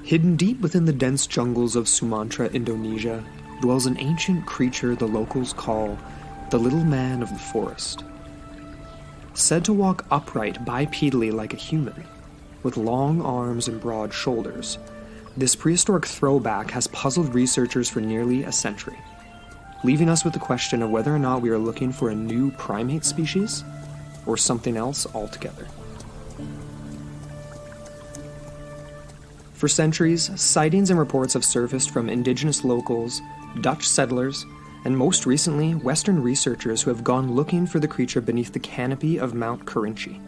Hidden deep within the dense jungles of Sumatra, Indonesia, dwells an ancient creature the locals call the Little Man of the Forest. Said to walk upright bipedally like a human, with long arms and broad shoulders, this prehistoric throwback has puzzled researchers for nearly a century, leaving us with the question of whether or not we are looking for a new primate species or something else altogether. For centuries, sightings and reports have surfaced from indigenous locals, Dutch settlers, and most recently, Western researchers who have gone looking for the creature beneath the canopy of Mount Kerinci.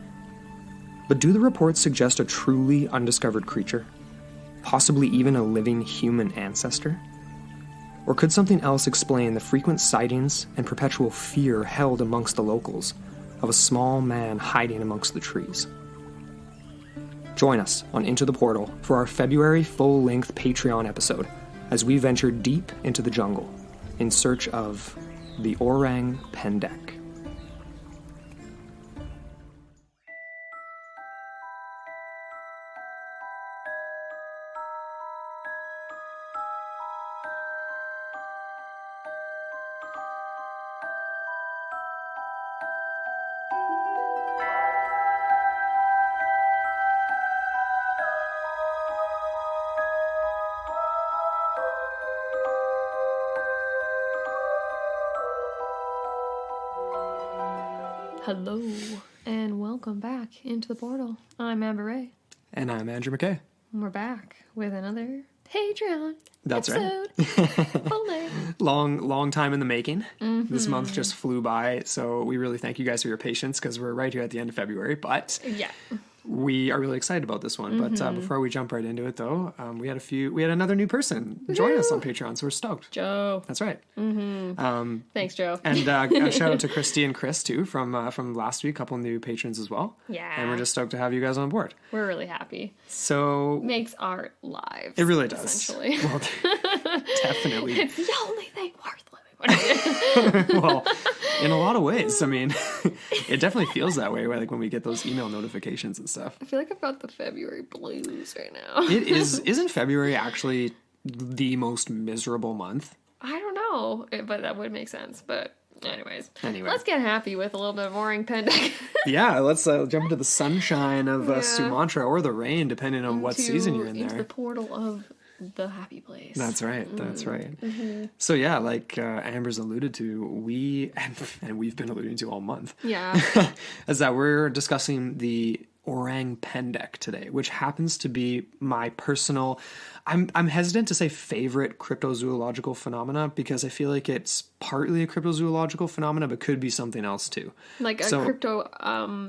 But do the reports suggest a truly undiscovered creature? Possibly even a living human ancestor? Or could something else explain the frequent sightings and perpetual fear held amongst the locals of a small man hiding amongst the trees? Join us on Into the Portal for our February full-length Patreon episode as we venture deep into the jungle in search of the orang Pendek. Hello, and welcome back into the portal. I'm Amber Ray. And I'm Andrew McKay. And we're back with another Patreon That's episode. right. Full day. Long time in the making. Mm-hmm. This month just flew by, so we really thank you guys for your patience because we're right here at the end of February, but Yeah. we are really excited about this one. But before we jump right into it, though, we had another new person join us on Patreon, so we're stoked. Joe. That's right. Thanks, Joe. And a shout out to Christy and Chris too from last week, a couple new patrons as well. Yeah. And we're just stoked to have you guys on board. We're really happy. So Makes our lives. it really does. Essentially. Well, definitely. It's the only thing worth living. Well, in a lot of ways. I mean, it definitely feels that way, like when we get those email notifications and stuff. I feel like I've got the February blues right now. It is. Isn't February actually the most miserable month? I don't know, but that would make sense. But anyway, Anyway. let's get happy with a little bit of boring Pendek. Yeah, let's jump into the sunshine of Sumatra or the rain, depending on what season you're in into there. the portal of the happy place. That's right. That's right. So yeah, like Amber's alluded to, and we've been alluding to all month. Yeah. Is that we're discussing the orang Pendek today, which happens to be my personal, I'm hesitant to say favorite cryptozoological phenomena because I feel like it's partly a cryptozoological phenomena, but could be something else too. Like a crypto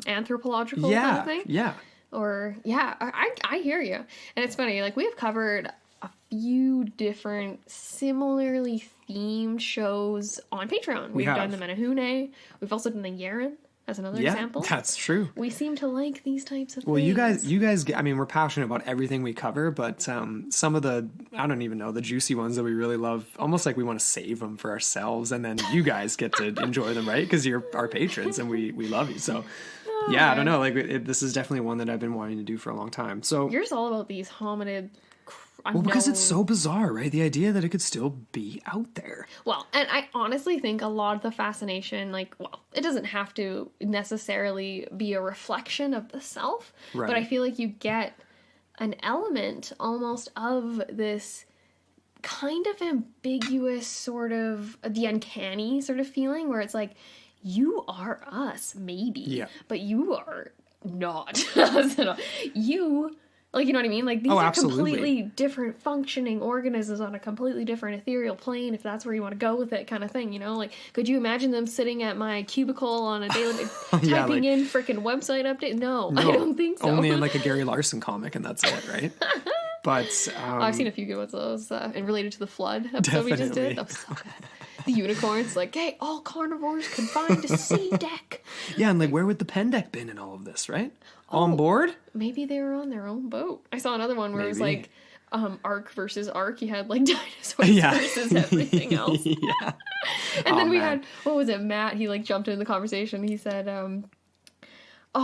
anthropological kind of thing? Yeah. Or, yeah, I hear you. And it's funny, like, we have covered a few different similarly themed shows on Patreon. We've done the Menahune. We've also done the Yeren as another example. That's true. We seem to like these types of Well, things. you guys get, I mean, we're passionate about everything we cover, but some of the, I don't even know, the juicy ones that we really love, almost like we want to save them for ourselves, and then you guys get to enjoy them, right? Because you're our patrons, and we love you, so... Yeah, I don't know. Like, this is definitely one that I've been wanting to do for a long time. So Yours all about these hominid... Well, because it's so bizarre, right? The idea that it could still be out there. Well, and I honestly think a lot of the fascination, like, well, it doesn't have to necessarily be a reflection of the self, Right. but I feel like you get an element almost of this kind of ambiguous sort of, the uncanny sort of feeling where it's like, you are us, maybe, but you are not us at all. You... Like, you know what I mean? Like, these are absolutely. completely different functioning organisms on a completely different ethereal plane, if that's where you want to go with it, kind of thing, you know? Like, could you imagine them sitting at my cubicle on a daily, typing in freaking website update? No, I don't think so. Only in, like, a Gary Larson comic, and that's it, right? But, I've seen a few good ones of those, and related to the flood episode we just did. That was so good. The unicorns, like, hey, all carnivores confined to sea deck. Yeah, and, like, where would the Pendek been in all of this, right? On board? Maybe they were on their own boat. I saw another one where it was like Ark versus Ark. You had like dinosaurs versus everything else. Yeah. And then we had, what was it, Matt, he like jumped into the conversation. He said,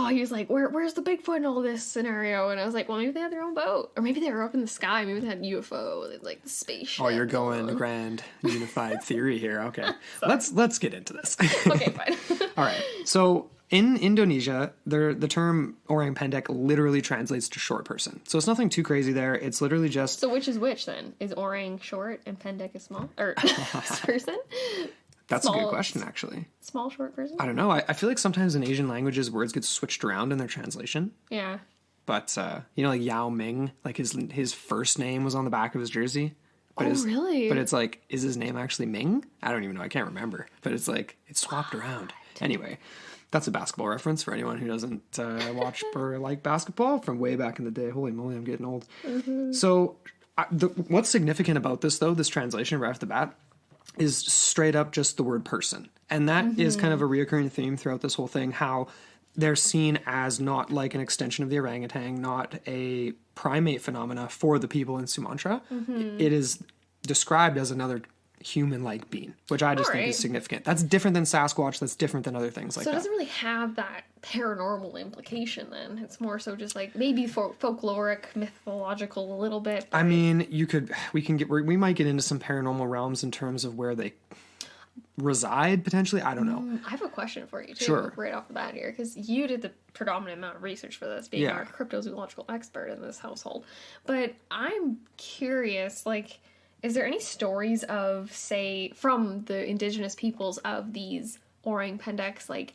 he was like, where's the Bigfoot in all this scenario? And I was like, well, maybe they had their own boat. Or maybe they were up in the sky. Maybe they had UFO, like the spaceship. Oh, you're going grand unified theory here. Okay. Let's get into this. Okay, fine. All right. So in Indonesia, the term orang pendek literally translates to short person. So it's nothing too crazy there. It's literally just... So which is which then? Is orang short and pendek is small? Or person? That's a good question, actually. Small, short person? I don't know. I feel like sometimes in Asian languages, words get switched around in their translation. Yeah. But, like Yao Ming, like his first name was on the back of his jersey. But really? But it's like, is his name actually Ming? I don't even know. I can't remember. But it's like, it's swapped around. Anyway, that's a basketball reference for anyone who doesn't watch or like basketball from way back in the day. Holy moly, I'm getting old. Mm-hmm. So what's significant about this, though, this translation right off the bat, is straight up just the word person. And that is kind of a reoccurring theme throughout this whole thing, how they're seen as not like an extension of the orangutan, not a primate phenomena for the people in Sumatra. It is described as another human-like being, which I just think is significant. That's different than Sasquatch. That's different than other things like that. So it doesn't really have that paranormal implication then. It's more so just like maybe folkloric, mythological a little bit. I mean, we might get into some paranormal realms in terms of where they reside potentially. I don't know. I have a question for you too, Sure. right off the bat here, because you did the predominant amount of research for this, being our cryptozoological expert in this household. But I'm curious, like, is there any stories of, say, from the indigenous peoples of these orang pendeks, like,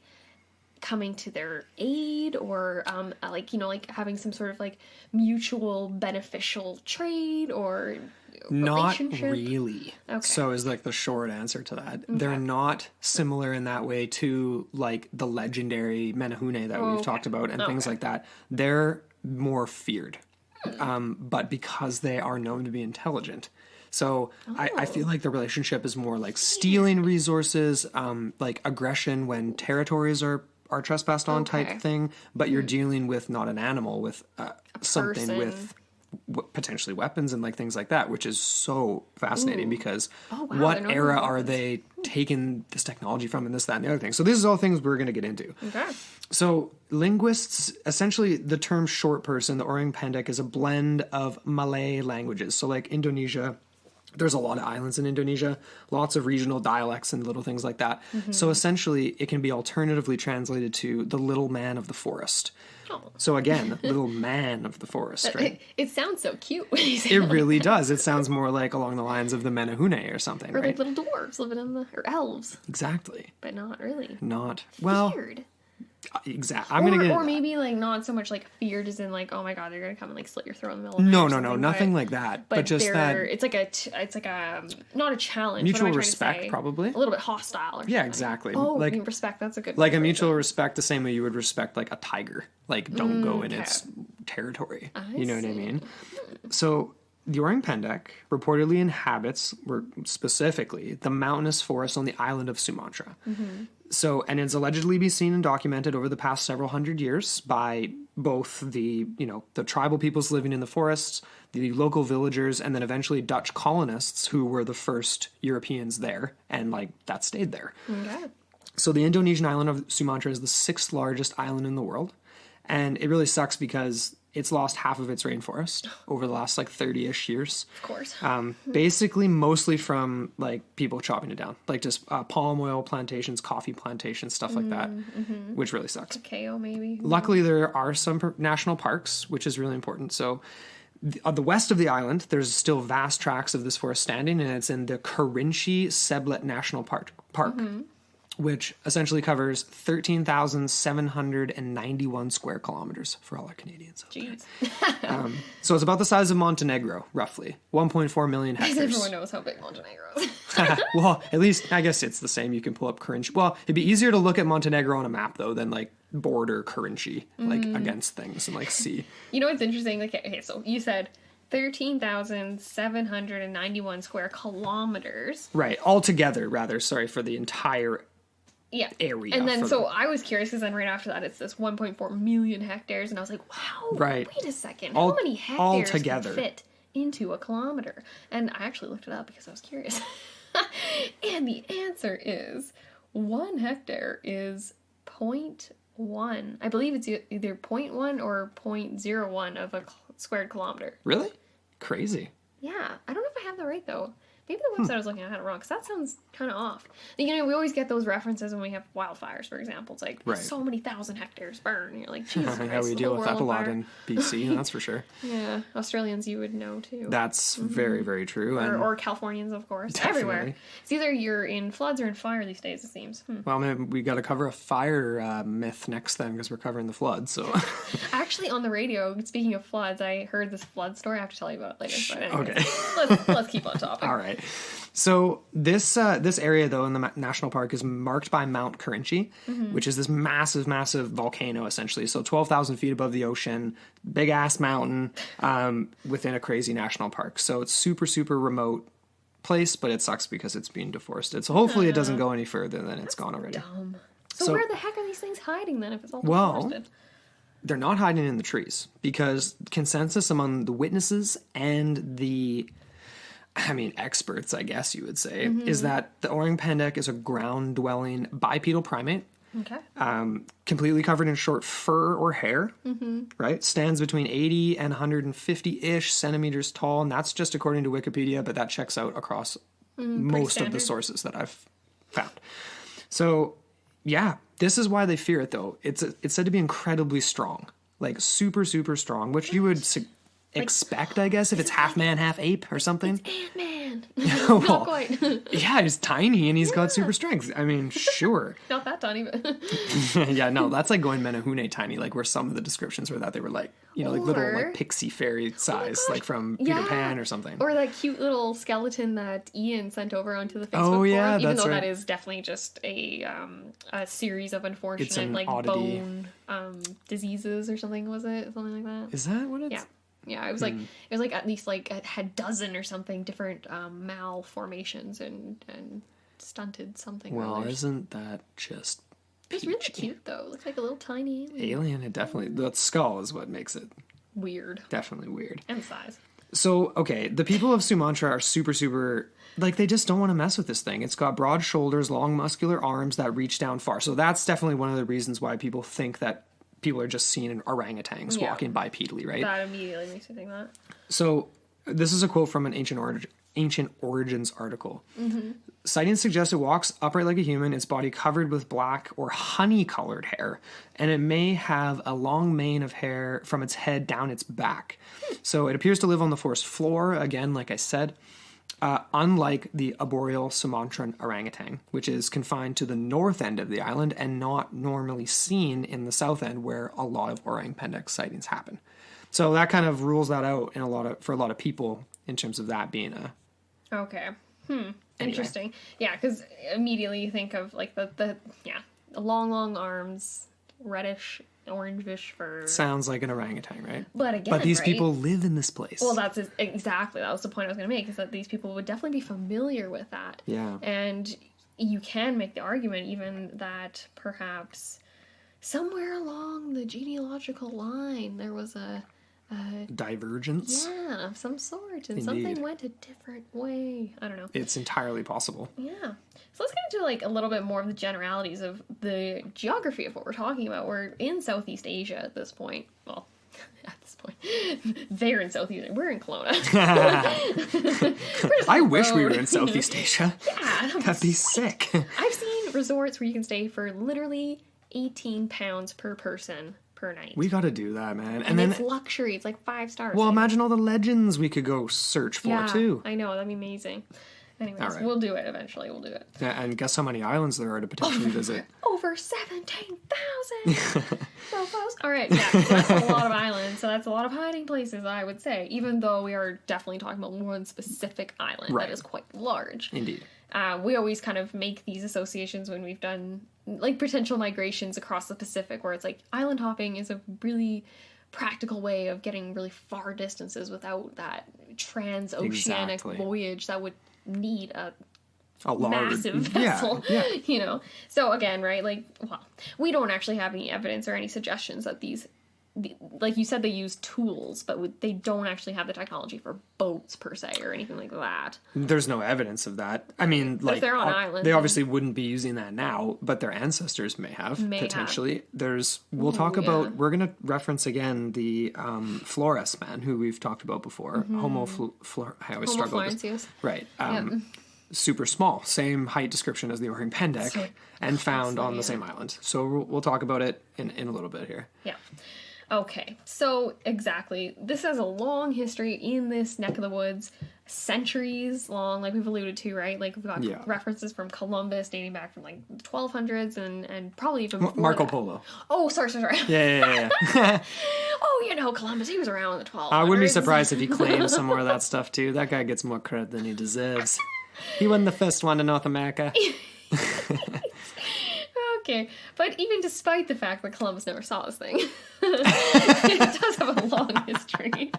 coming to their aid, or like having some sort of like mutual beneficial trade or not relationship? really. Okay. So is like the short answer to that. Okay. They're not similar in that way to like the legendary Menehune that we've talked about and things like that. They're more feared, but because they are known to be intelligent. So I feel like the relationship is more like stealing resources, like aggression when territories are trespassed on type thing, but you're dealing with not an animal, with something person. with potentially weapons and like things like that, which is so fascinating because what era are they taking this technology from and this, that, and the other thing. So this is all things we're going to get into. Okay. So linguists, essentially the term short person, the orang pendek, is a blend of Malay languages. So like Indonesia, there's a lot of islands in Indonesia, lots of regional dialects and little things like that. So essentially, it can be alternatively translated to the little man of the forest. Oh. So again, little man of the forest, right? It sounds so cute when you say it really does. It sounds more like along the lines of the Menehune or something, or right? like little dwarves living in or elves. Exactly. But not really. Not. Well, weird. Exactly. I'm gonna get or maybe like not so much like feared as in like, oh my god, they're gonna come and like slit your throat in the middle of the night. No, nothing like that. But just that it's like a not a challenge. Mutual respect, probably. A little bit hostile. Or something. Yeah, exactly. Oh, like respect. That's a good. Like a mutual respect, the same way you would respect like a tiger. Like don't go in its territory. You know what I mean? So the orang pendek reportedly inhabits, specifically, the mountainous forest on the island of Sumatra. So, and it's allegedly been seen and documented over the past several hundred years by both the tribal peoples living in the forests, the local villagers, and then eventually Dutch colonists who were the first Europeans there, and like that stayed there. Okay. So the Indonesian island of Sumatra is the 6th largest island in the world, and it really sucks because it's lost half of its rainforest over the last like 30-ish years. Of course. Basically, mostly from like people chopping it down, like just palm oil plantations, coffee plantations, stuff like that, which really sucks. Cacao, maybe. Luckily, there are some national parks, which is really important. So, on the west of the island, there's still vast tracts of this forest standing, and it's in the Kerinci Seblet National Park. Which essentially covers 13,791 square kilometers for all our Canadians out there. So it's about the size of Montenegro, roughly. 1.4 million hectares. Everyone knows how big Montenegro is. Well, at least, I guess it's the same. You can pull up Kerinci. Well, it'd be easier to look at Montenegro on a map, though, than like border Kerinci, like against things and like see. You know what's interesting? Like, okay, so you said 13,791 square kilometers. Right. Altogether, rather. Sorry, for the entire area. And then so I was curious because then right after that it's this 1.4 million hectares and I was like, wow, wait a second. How many hectares can fit into a kilometer? And I actually looked it up because I was curious. And the answer is 1 hectare is 0.1 0.1. I believe it's either 0.1 or 0.01 of a squared kilometer. Really? Crazy. Yeah. I don't know if I have that right, though. Maybe the website I was looking at had it wrong, because that sounds kind of off. You know, we always get those references when we have wildfires, for example. It's like, so many thousand hectares burn. And you're like, Jesus Christ, yeah, we deal with that a lot in BC, that's for sure. Yeah, Australians you would know, too. That's very, very true. Or Californians, of course. Definitely. Everywhere. It's either you're in floods or in fire these days, it seems. Well, man, we got to cover a fire myth next then, because we're covering the floods, so... Actually, on the radio, speaking of floods, I heard this flood story. I have to tell you about it later. But anyways, okay. let's keep on topic. All right. So this area, though, in the national park is marked by Mount Kerinci, which is this massive, massive volcano, essentially. So 12,000 feet above the ocean, big-ass mountain within a crazy national park. So it's super, super remote place, but it sucks because it's being deforested. So hopefully it doesn't go any further than it's gone already. Dumb. So where the heck are these things hiding, then, if it's all deforested? They're not hiding in the trees, because consensus among the witnesses and the... experts, I guess you would say, is that the orang pendek is a ground-dwelling bipedal primate. Okay. Completely covered in short fur or hair, right? Stands between 80 and 150-ish centimeters tall, and that's just according to Wikipedia, but that checks out across most of the sources that I've found. So, yeah, this is why they fear it, though. It's said to be incredibly strong, like super, super strong, which you would... expect, I guess, if it's half man, half ape or something. It's Ant-Man. Well, Not quite. Yeah, he's tiny and he's got super strength. I mean, sure. Not that tiny, but... Yeah, no, that's like going Menahune tiny, like where some of the descriptions were that they were like, you know, like little like pixie fairy size, like from Peter Pan or something. Or that cute little skeleton that Ian sent over onto the Facebook forum, even though right. that is definitely just a series of unfortunate like oddity. bone diseases or something, was it? Something like that? Is that what it's... Yeah. Yeah, it was like at least like a dozen or something different malformations and stunted something. Well, isn't that just It's really cute though. It looks like a little tiny alien? It definitely... The skull is what makes it weird. definitely weird. And size. So, okay, the people of Sumatra are super, super... Like, they just don't want to mess with this thing. It's got broad shoulders, long muscular arms that reach down far. So that's definitely one of the reasons why people think that people are just seeing orangutans walking bipedally, right? That immediately makes me think that. So this is a quote from an Ancient Origins article. Sightings suggest it walks upright like a human, its body covered with black or honey-colored hair, and it may have a long mane of hair from its head down its back. So it appears to live on the forest floor, again, like I said, unlike the arboreal Sumatran orangutan, which is confined to the north end of the island and not normally seen in the south end, where a lot of orang pendek sightings happen. So that kind of rules that out for a lot of people in terms of that being a... Okay. Interesting. Yeah, because immediately you think of like the long arms, reddish, orangish fur. Sounds like an orangutan, right? But again, but these right? people live in this place. Well, that was the point I was going to make, is that these people would definitely be familiar with that. Yeah. And you can make the argument even that perhaps somewhere along the genealogical line there was a divergence? Yeah, of some sort, and Indeed. something went a different way. I don't know. It's entirely possible. Yeah. So let's get into like a little bit more of the generalities of the geography of what we're talking about. We're in Southeast Asia at this point. Well, at this point. They're in Southeast Asia. We're in Kelowna. I wish we were in Southeast Asia. Yeah. That'd be sick. I've seen resorts where you can stay for literally £18 per person per night. We gotta do that, man. And then it's luxury. It's like 5 stars. Well, imagine all the legends we could go search for, too. I know. That'd be amazing. Anyways, right. We'll do it eventually. We'll do it. Yeah, and guess how many islands there are to potentially visit? Over 17,000! So close. All right, yeah. So that's a lot of islands. So that's a lot of hiding places, I would say. Even though we are definitely talking about one specific island that is quite large. Indeed. We always kind of make these associations when we've done like potential migrations across the Pacific, where it's like island hopping is a really practical way of getting really far distances without that transoceanic voyage that would need a massive vessel, you know. So again, right, like, well, we don't actually have any evidence or any suggestions that these like you said, they use tools, but they don't actually have the technology for boats per se or anything like that. There's no evidence of that. I mean, But like, if they're on islands, they obviously wouldn't be using that now, but their ancestors may have, potentially. We'll talk about, we're going to reference again the Flores man who we've talked about before. Homo I always Homo struggle with floresiensis. this. Right. Yep. Super small, same height description as the Orhing Pendek, and found on the same island. So we'll talk about it in a little bit here. Yeah. Okay, so exactly. This has a long history in this neck of the woods, centuries long, like we've alluded to, right? Like we've got references from Columbus dating back from like the 1200s and probably even before Marco that. Polo. Oh, sorry. Yeah. Oh, Columbus, he was around in the 1200s. I wouldn't be surprised if he claimed some more of that stuff too. That guy gets more credit than he deserves. He wasn't the first one to North America. Okay, but even despite the fact that Columbus never saw this thing, it does have a long history.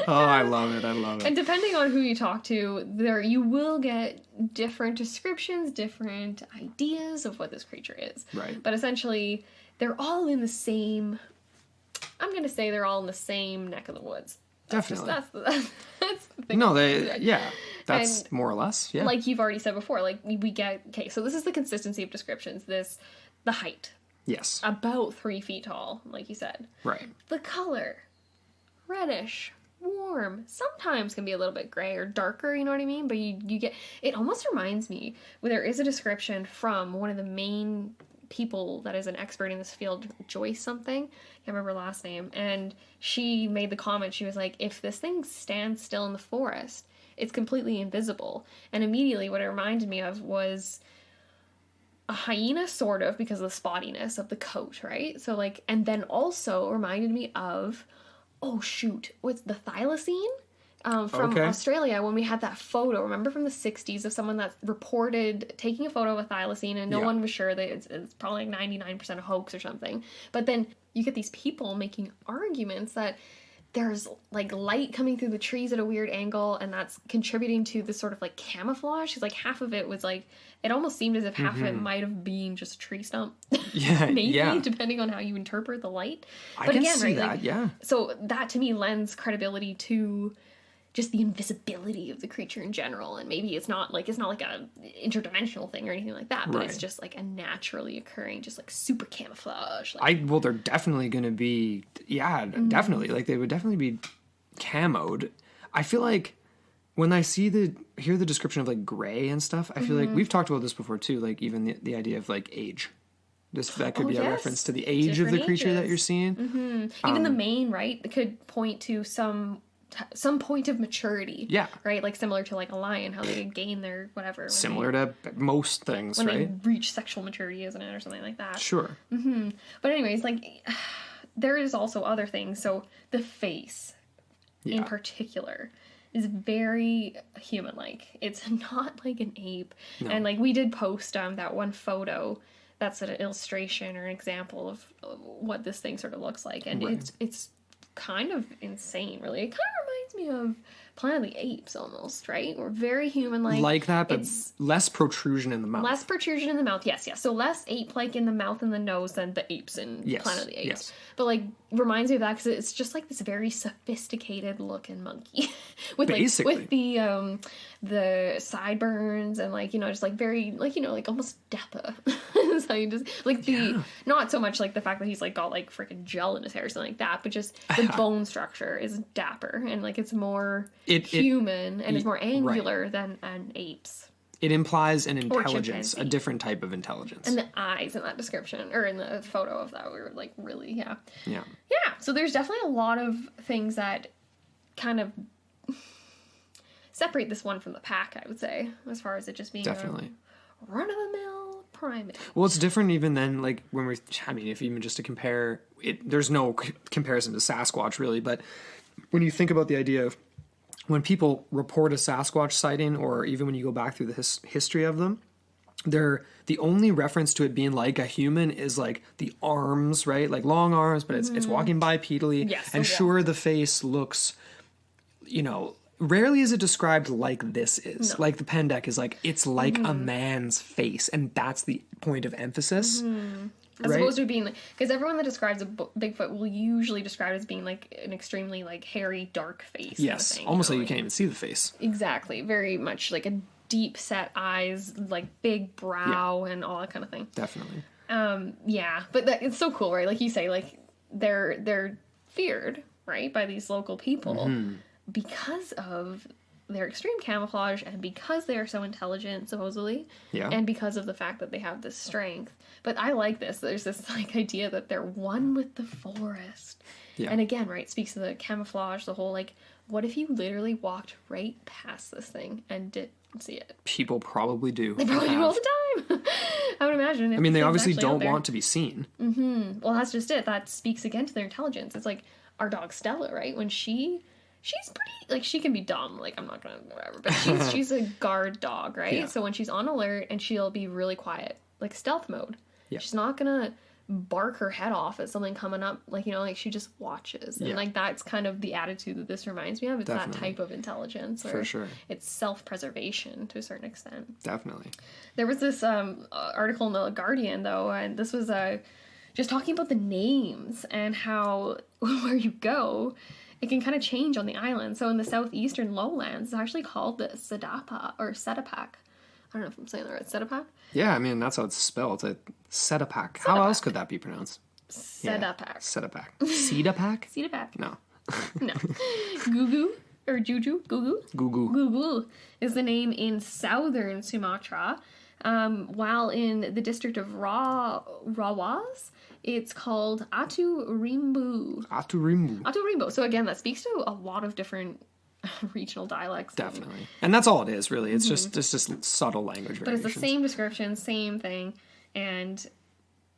Oh, I love it. And depending on who you talk to, you will get different descriptions, different ideas of what this creature is. Right. But essentially, they're all in the same... I'm going to say they're all in the same neck of the woods. Definitely. That's the thing. No, that's and more or less, yeah. Like you've already said before, like we get, okay, so this is the consistency of descriptions. The height. Yes. About 3 feet tall, like you said. Right. The color. Reddish. Warm. Sometimes can be a little bit gray or darker, you know what I mean? But you get, it almost reminds me, there is a description from one of the main people that is an expert in this field, Joyce something, I can't remember her last name, and she made the comment, she was like, if this thing stands still in the forest, it's completely invisible. And immediately what it reminded me of was a hyena, sort of, because of the spottiness of the coat, right? So like, and then also reminded me of, what's the thylacine? From Australia, when we had that photo, remember from the 60s, of someone that reported taking a photo of a thylacine, and no one was sure that it's probably like 99% a hoax or something. But then you get these people making arguments that there's like light coming through the trees at a weird angle, and that's contributing to this sort of like camouflage. Because like half of it was like, it almost seemed as if half of it might have been just a tree stump. Yeah, maybe, depending on how you interpret the light. I can see that, yeah. So that to me lends credibility to just the invisibility of the creature in general, and maybe it's not like a interdimensional thing or anything like that, but it's just like a naturally occurring, just like super camouflage. Well, they're definitely going to be, definitely, like they would definitely be camoed. I feel like when I hear the description of like gray and stuff, I feel like we've talked about this before too, like even the idea of like age. That could be a reference to the age of the creature that you're seeing. Even the mane, right? It could point to some point of maturity. Yeah. Right? Like similar to like a lion, how they gain their whatever. Similar to most things, when right? When they reach sexual maturity, isn't it? Or something like that. Sure. But anyways, like, there is also other things. So the face, in particular, is very human-like. It's not like an ape. No. And like, we did post that one photo that's an illustration or an example of what this thing sort of looks like. And it's kind of insane, really. It kind of reminds me of Planet of the Apes almost, right? We're very human-like. Like that, but it's less protrusion in the mouth. Less protrusion in the mouth, yes. So less ape-like in the mouth and the nose than the apes in Planet of the Apes. Yes. But like, reminds me of that because it's just like this very sophisticated looking monkey. with the sideburns and like, just like very, like, like almost dapper. So you just like not so much like the fact that he's like got like freaking gel in his hair or something like that, but just the bone structure is dapper and like it's more human and it's more angular than an ape's. It implies an intelligence, a different type of intelligence. And the eyes in that description, or in the photo of that, were like really, Yeah. So there's definitely a lot of things that kind of separate this one from the pack, I would say, as far as it just being a run-of-the-mill primate. Well, it's different even than, like, if even just to compare, there's no comparison to Sasquatch, really, but when you think about the idea of when people report a Sasquatch sighting, or even when you go back through the history of them, the only reference to it being like a human is like the arms, right? Like long arms, but it's walking bipedally. Yes, and sure, the face looks, rarely is it described like this is. No. Like the Pendek is like, it's like a man's face, and that's the point of emphasis. As right? opposed to being like, because everyone that describes a Bigfoot will usually describe it as being like an extremely like hairy, dark face. Yes, kind of thing, almost you know, like you can't even see the face. Exactly, very much like a deep set eyes, like big brow, and all that kind of thing. Definitely. Yeah, but it's so cool, right? Like you say, like they're feared, right, by these local people because of their extreme camouflage and because they are so intelligent, supposedly, and because of the fact that they have this strength. But I like this. There's this like idea that they're one with the forest. Yeah. And again, right, speaks to the camouflage, the whole like, what if you literally walked right past this thing and didn't see it? People probably do. They probably do all the time. I would imagine. I mean, they obviously don't want to be seen. Well, that's just it. That speaks again to their intelligence. It's like our dog Stella, right? When she's pretty, like, she can be dumb. Like, I'm not gonna, whatever. But she's a guard dog, right? Yeah. So when she's on alert and she'll be really quiet, like stealth mode. Yeah. She's not gonna bark her head off at something coming up, like, you know, like she just watches. And like that's kind of the attitude that this reminds me of. It's that type of intelligence, or for sure. It's self-preservation to a certain extent. Definitely. There was this article in the Guardian though, and this was just talking about the names and how where you go, it can kind of change on the island. So in the southeastern lowlands, it's actually called the Sedapa or Setapak. I don't know if I'm saying that right. Setapak? Yeah, I mean, that's how it's spelled. Setapak. How else could that be pronounced? Setapak. Yeah. Setapak. Cedapak? Cedapak. No. No. Gugu or Juju. Gugu. Gugu. Gugu is the name in southern Sumatra, while in the district of Rawas, it's called Atu Rimbu. Atu Rimbu. Atu Rimbu. So again, that speaks to a lot of different regional dialects. Definitely. And that's all it is, really. It's just subtle language variations. But it's the same description, same thing. And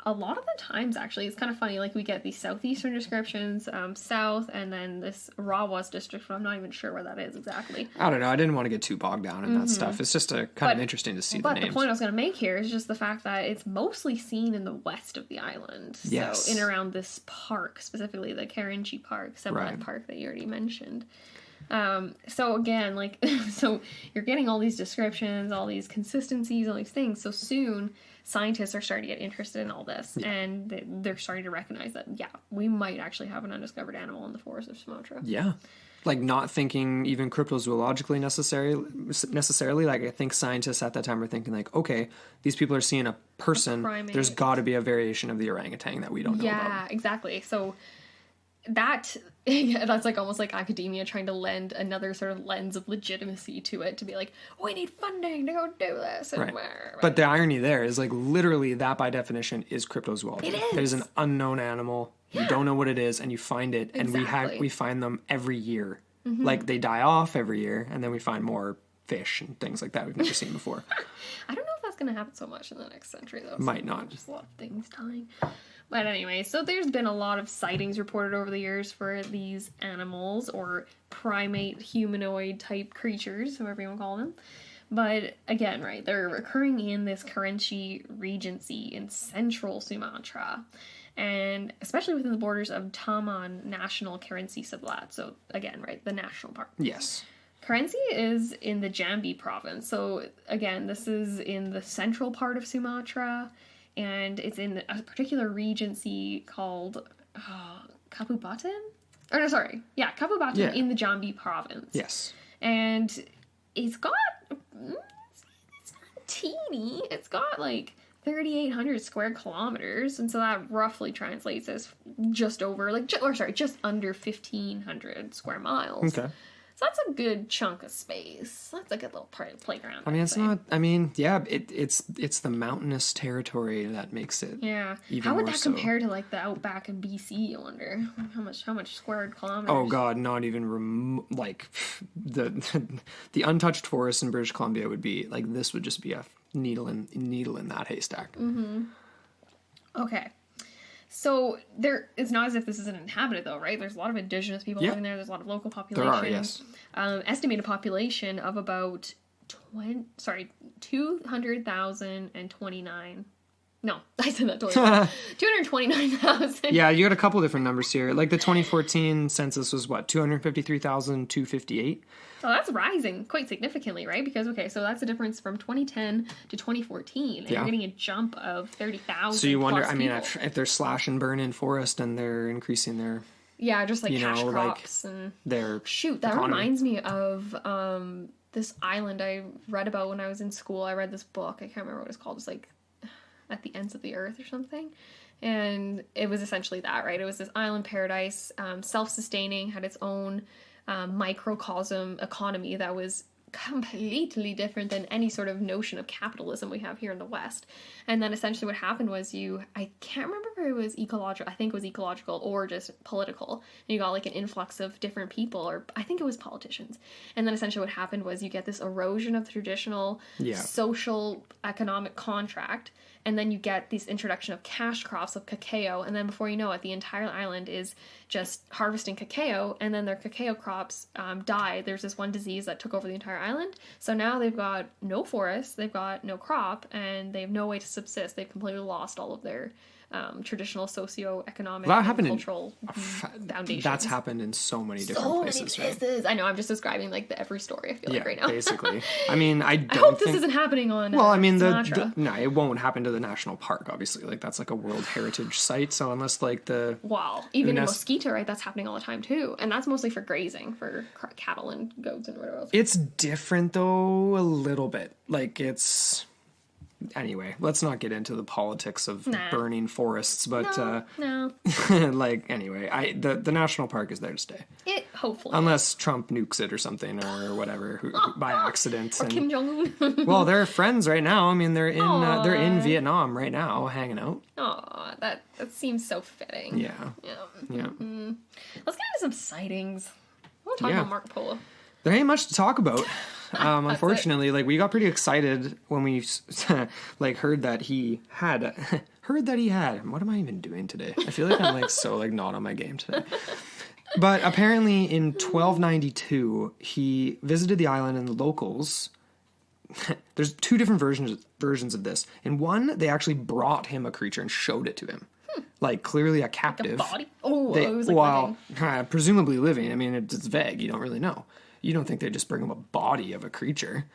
a lot of the times, actually, it's kind of funny. Like, we get these southeastern descriptions, south, and then this Rawas district, but I'm not even sure where that is exactly. I don't know. I didn't want to get too bogged down in that stuff. It's just kind of interesting to see the names. But the point I was going to make here is just the fact that it's mostly seen in the west of the island. Yes. So in around this park, specifically the Karinchi Park, Seblet Park that you already mentioned. So again, like, so you're getting all these descriptions, all these consistencies, all these things. So soon scientists are starting to get interested in all this, and they're starting to recognize that, we might actually have an undiscovered animal in the forest of Sumatra. Yeah. Like, not thinking even cryptozoologically necessarily. Like, I think scientists at that time are thinking, like, okay, these people are seeing a person. There's got to be a variation of the orangutan that we don't know about. Yeah, exactly. So that's like almost like academia trying to lend another sort of lens of legitimacy to it, to be like, we need funding to go do this. And But the irony there is, like, literally that by definition is cryptozoology. It is. There's an unknown animal. You don't know what it is, and you find it, and we find them every year. Like, they die off every year, and then we find more fish and things like that we've never seen before. I don't know if that's going to happen so much in the next century, though. Might not. Just a lot of things dying. But anyway, so there's been a lot of sightings reported over the years for these animals, or primate humanoid type creatures, however you want to call them. But again, right, they're occurring in this Karenchi Regency in central Sumatra, and especially within the borders of Taman National Karenci Seblat. So again, right, the national park. Yes. Karenci is in the Jambi province. So again, this is in the central part of Sumatra. And it's in a particular regency called Kabupaten? Or no, sorry. Yeah, Kabupaten in the Jambi province. Yes. And it's not teeny. It's got like 3,800 square kilometers. And so that roughly translates as just over, like, just under 1,500 square miles. Okay. So that's a good chunk of space. That's a good little playground. I mean, it's not. I mean, yeah, it's the mountainous territory that makes it. Yeah. How would that compare to like the outback in BC? I wonder how much square kilometers. Oh God, not even like the untouched forest in British Columbia would be like, this would just be a needle in that haystack. Mm-hmm. Okay. So it's not as if this isn't inhabited, though, right? There's a lot of indigenous people living there. There's a lot of local population. There are, yes. Estimated population of about 200,029 No, I said that totally wrong. 229,000. Yeah, you got a couple different numbers here. Like the 2014 census was what, 253,258? Oh, that's rising quite significantly, right? Because, okay, so that's a difference from 2010 to 2014. And Yeah. you're getting a jump of 30,000. So you wonder, plus I mean, people. if they're slash and burn in forest and they're increasing their Yeah, just like you cash know, like, crops and their shoot, that economy. reminds me of this island I read about when I was in school. I read this book. I can't remember what it's called. It's like At the Ends of the Earth or something. And it was essentially that, right? It was this island paradise, self-sustaining, had its own microcosm economy that was completely different than any sort of notion of capitalism we have here in the West. And then essentially what happened was I can't remember if it was ecological, I think it was ecological or just political. And you got like an influx of different people, or I think it was politicians. And then essentially what happened was you get this erosion of the traditional social economic contract. And then you get this introduction of cash crops of cacao. And then before you know it, the entire island is just harvesting cacao. And then their cacao crops die. There's this one disease that took over the entire island. So now they've got no forest, they've got no crop, and they have no way to subsist. They've completely lost all of their traditional socio-economic and cultural foundations. That's happened in so many different places, right? I know, I'm just describing like every story I feel like right now. Basically. I mean, I hope this isn't happening on Sumatra. No, it won't happen to the national park, obviously. Like, that's like a World Heritage site, so unless like the... Wow. Even in Mosquito, right, that's happening all the time too. And that's mostly for grazing, for cattle and goats and whatever else. It's different, though, a little bit. Like, it's... Anyway, let's not get into the politics of burning forests, but no. like, anyway, the national park is there to stay. Hopefully. Unless Trump nukes it or something or whatever who by accident. Or Kim Jong-un. Well, they're friends right now. I mean, they're in Vietnam right now, hanging out. Aw, that seems so fitting. Yeah. Let's get into some sightings. I want to talk about Marco Polo. There ain't much to talk about. Unfortunately, like, we got pretty excited when we like heard that he had what am I even doing today? I feel like I'm like so like not on my game today. But apparently in 1292 he visited the island, and the locals there's two different versions of this. In one, they actually brought him a creature and showed it to him. Like, clearly a captive. Like a body? Oh, it was like living. Presumably living. I mean, it's vague. You don't really know. You don't think they'd just bring him a body of a creature.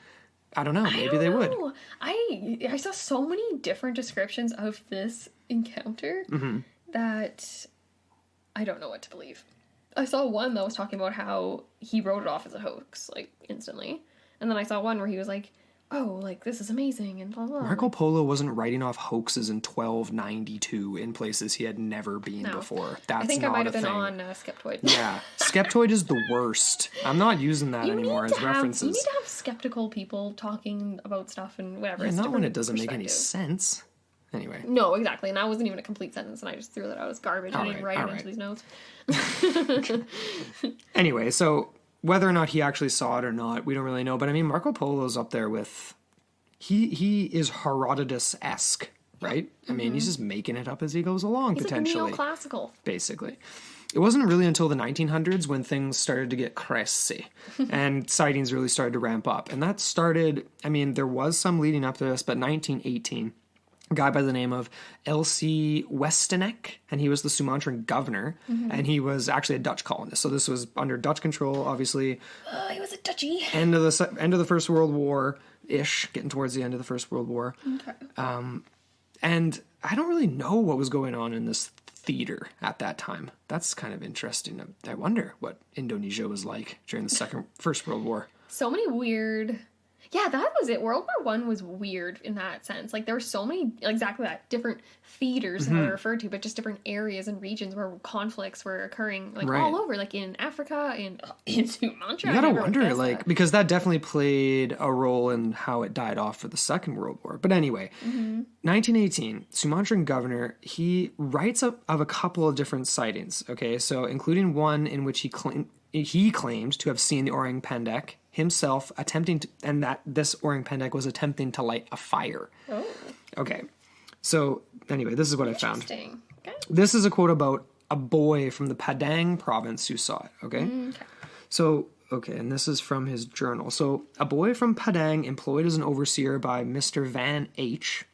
I don't know. Maybe they would. I saw so many different descriptions of this encounter that I don't know what to believe. I saw one that was talking about how he wrote it off as a hoax, like, instantly. And then I saw one where he was like, oh, like, this is amazing, and blah, blah. Marco Polo wasn't writing off hoaxes in 1292 in places he had never been before. That's I think not I might have a been thing. on Skeptoid. Yeah. Skeptoid is the worst. I'm not using that anymore as references. You need to have skeptical people talking about stuff and whatever. Yeah, not when it doesn't make any sense. Anyway. No, exactly. And that wasn't even a complete sentence, and I just threw that out as garbage. I didn't write it into these notes. Anyway, so whether or not he actually saw it or not, we don't really know. But I mean, Marco Polo's up there with... He is Herodotus-esque, right? I mean, he's just making it up as he goes along, potentially. He's like neoclassical. Basically. It wasn't really until the 1900s when things started to get crazy and sightings really started to ramp up. And that started, I mean, there was some leading up to this, but 1918, a guy by the name of L.C. Westenek, and he was the Sumatran governor, and he was actually a Dutch colonist. So this was under Dutch control, obviously. He was a Dutchie. End of the First World War-ish, getting towards the end of the First World War. Okay. And I don't really know what was going on in this theater at that time. That's kind of interesting. I wonder what Indonesia was like during the First World War. So many weird... Yeah, that was it. World War I was weird in that sense. Like, there were so many, exactly that, different theaters that I referred to, but just different areas and regions where conflicts were occurring, like, all over, like, in Africa, in Sumatra. You gotta wonder, like, because that definitely played a role in how it died off for the Second World War. But anyway, 1918, Sumatran governor, he writes up of a couple of different sightings, okay? So, including one in which he claimed to have seen the orang pendek himself and that this orang pendek was attempting to light a fire. Oh. Okay. So, anyway, this is what I found. Okay. This is a quote about a boy from the Padang province who saw it, okay? Okay. So, and this is from his journal. So, a boy from Padang employed as an overseer by Mr. Van H.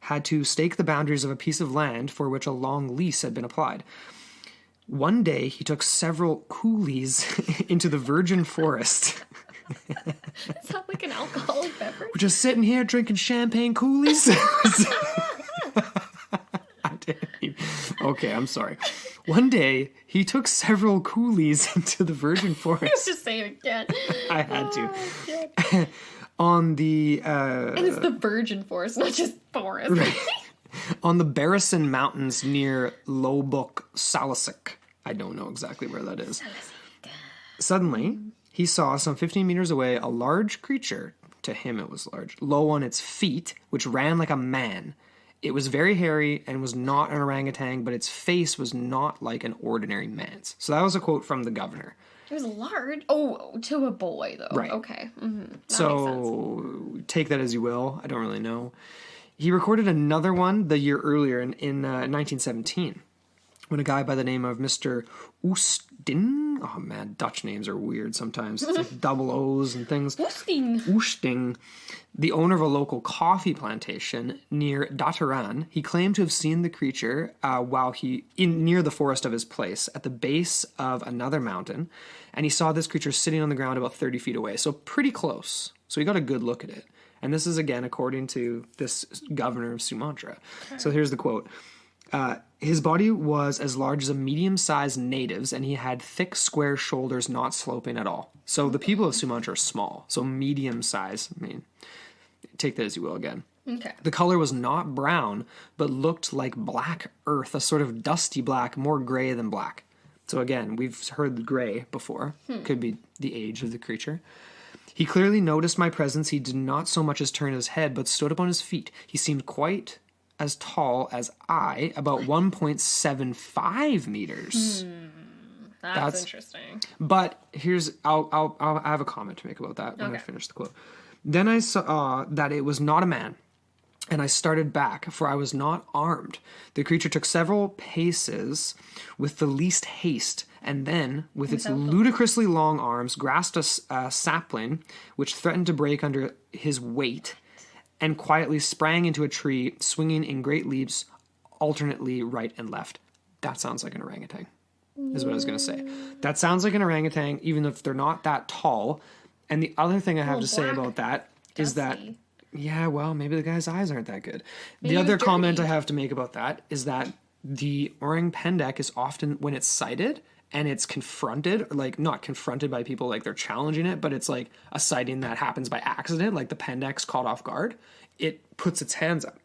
had to stake the boundaries of a piece of land for which a long lease had been applied. One day, he took several coolies into the virgin forest. Is that like an alcoholic beverage? We're just sitting here drinking champagne coolies. Okay, I'm sorry. One day, he took several coolies into the virgin forest. Just say it again. I had to. Oh, On the... and it's the virgin forest, not just forest. Right. On the Barrison Mountains near Lobuk Salasik. I don't know exactly where that is. Suddenly, he saw some 15 meters away a large creature. To him it was large. Low on its feet, which ran like a man. It was very hairy and was not an orangutan, but its face was not like an ordinary man's. So that was a quote from the governor. It was large. Oh, to a boy, though. Right. Okay. Mm-hmm. So take that as you will. I don't really know. He recorded another one the year earlier in 1917 when a guy by the name of Mr. Oosting, oh man, Dutch names are weird sometimes. It's like double O's and things. Oosting, the owner of a local coffee plantation near Dataran, he claimed to have seen the creature while near the forest of his place at the base of another mountain, and he saw this creature sitting on the ground about 30 feet away, so pretty close. So he got a good look at it. And this is, again, according to this governor of Sumatra. Okay. So here's the quote. His body was as large as a medium-sized native's, and he had thick, square shoulders not sloping at all. So the people of Sumatra are small. So medium-sized, I mean, take that as you will again. Okay. The color was not brown, but looked like black earth, a sort of dusty black, more gray than black. So again, we've heard the gray before. Could be the age of the creature. He clearly noticed my presence. He did not so much as turn his head, but stood up on his feet. He seemed quite as tall as I, about 1.75 meters. That's interesting. But here's, I'll have a comment to make about that when I finish the quote. Then I saw that it was not a man, and I started back, for I was not armed. The creature took several paces with the least haste, and then, with its ludicrously long arms, grasped a sapling, which threatened to break under his weight, and quietly sprang into a tree, swinging in great leaps, alternately right and left. That sounds like an orangutan, is what I was going to say. That sounds like an orangutan, even if they're not that tall. And the other thing I have to say about that is that, yeah, well, maybe the guy's eyes aren't that good. The other comment I have to make about that is that the orang pendek is often, when it's sighted and it's confronted, like not confronted by people like they're challenging it, but it's like a sighting that happens by accident, like the pendek's caught off guard, it puts its hands up.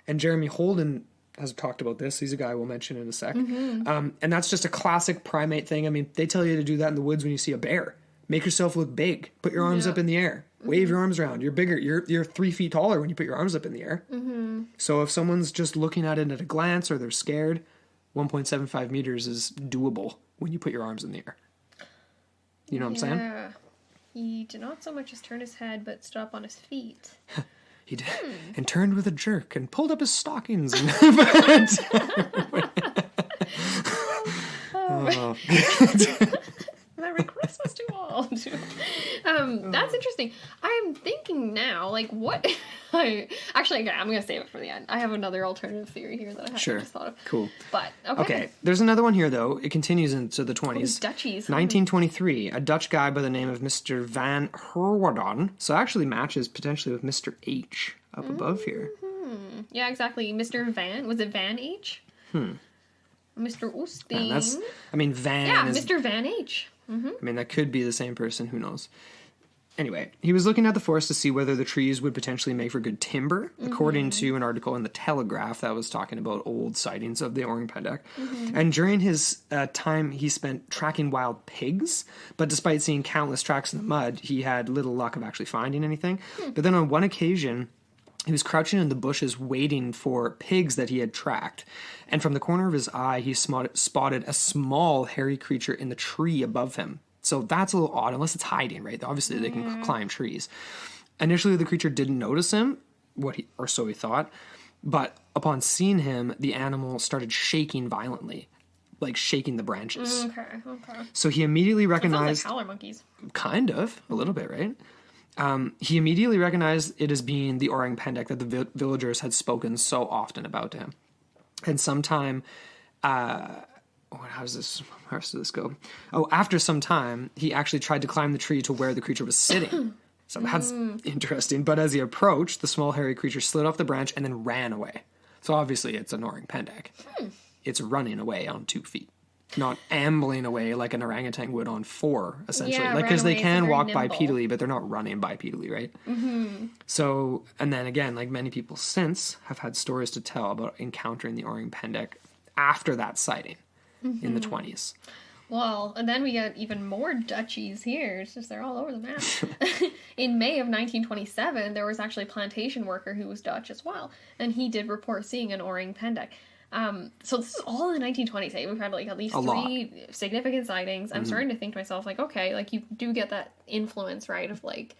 And Jeremy Holden has talked about this. He's a guy we'll mention in a sec. And that's just a classic primate thing. I mean, they tell you to do that in the woods when you see a bear. Make yourself look big. Put your arms up in the air. Wave your arms around. You're bigger. You're 3 feet taller when you put your arms up in the air. So if someone's just looking at it at a glance or they're scared, 1.75 meters is doable when you put your arms in the air. You know what I'm saying? Yeah. He did not so much as turn his head, but stood up on his feet. He did. And turned with a jerk and pulled up his stockings. And Merry Christmas to all. That's interesting. I'm thinking now, like, what? Actually, I'm going to save it for the end. I have another alternative theory here that I haven't just thought of. Cool. But, okay. There's another one here, though. It continues into the 20s. Dutchies. 1923, a Dutch guy by the name of Mr. Van Herwadon. So actually matches potentially with Mr. H up above here. Yeah, exactly. Mr. Van. Was it Van H? Mr. Oosting. Van. Yeah, is, Mr. Van H. I mean, that could be the same person. Who knows? Anyway, he was looking at the forest to see whether the trees would potentially make for good timber, according to an article in the Telegraph that was talking about old sightings of the orang pendek. And during his time, he spent tracking wild pigs, but despite seeing countless tracks in the mud, he had little luck of actually finding anything. But then on one occasion, he was crouching in the bushes waiting for pigs that he had tracked. And from the corner of his eye, he spotted a small hairy creature in the tree above him. So that's a little odd, unless it's hiding, right? Obviously, they can climb trees. Initially, the creature didn't notice him, or so he thought. But upon seeing him, the animal started shaking violently, like shaking the branches. Okay. So he immediately recognized... Sounds like howler monkeys. Kind of, a little bit, right? He immediately recognized it as being the orang pendek that the villagers had spoken so often about to him. And sometime, how does this go? Oh, after some time, he actually tried to climb the tree to where the creature was sitting. So that's interesting. But as he approached, the small hairy creature slid off the branch and then ran away. So obviously it's an orang pendek. It's running away on 2 feet. Not ambling away like an orangutan would on 4, essentially. Yeah, like, because they can walk nimble. bipedally, but they're not running bipedally, right? Mm-hmm. So, and then again, like many people since have had stories to tell about encountering the orang pendek after that sighting in the 20s. Well, and then we get even more duchies here. It's just they're all over the map. In May of 1927, there was actually a plantation worker who was Dutch as well, and he did report seeing an orang pendek. So this is all in the 1920s. Eh? We've had like at least 3 significant sightings. I'm starting to think to myself, like, okay, like you do get that influence, right, of like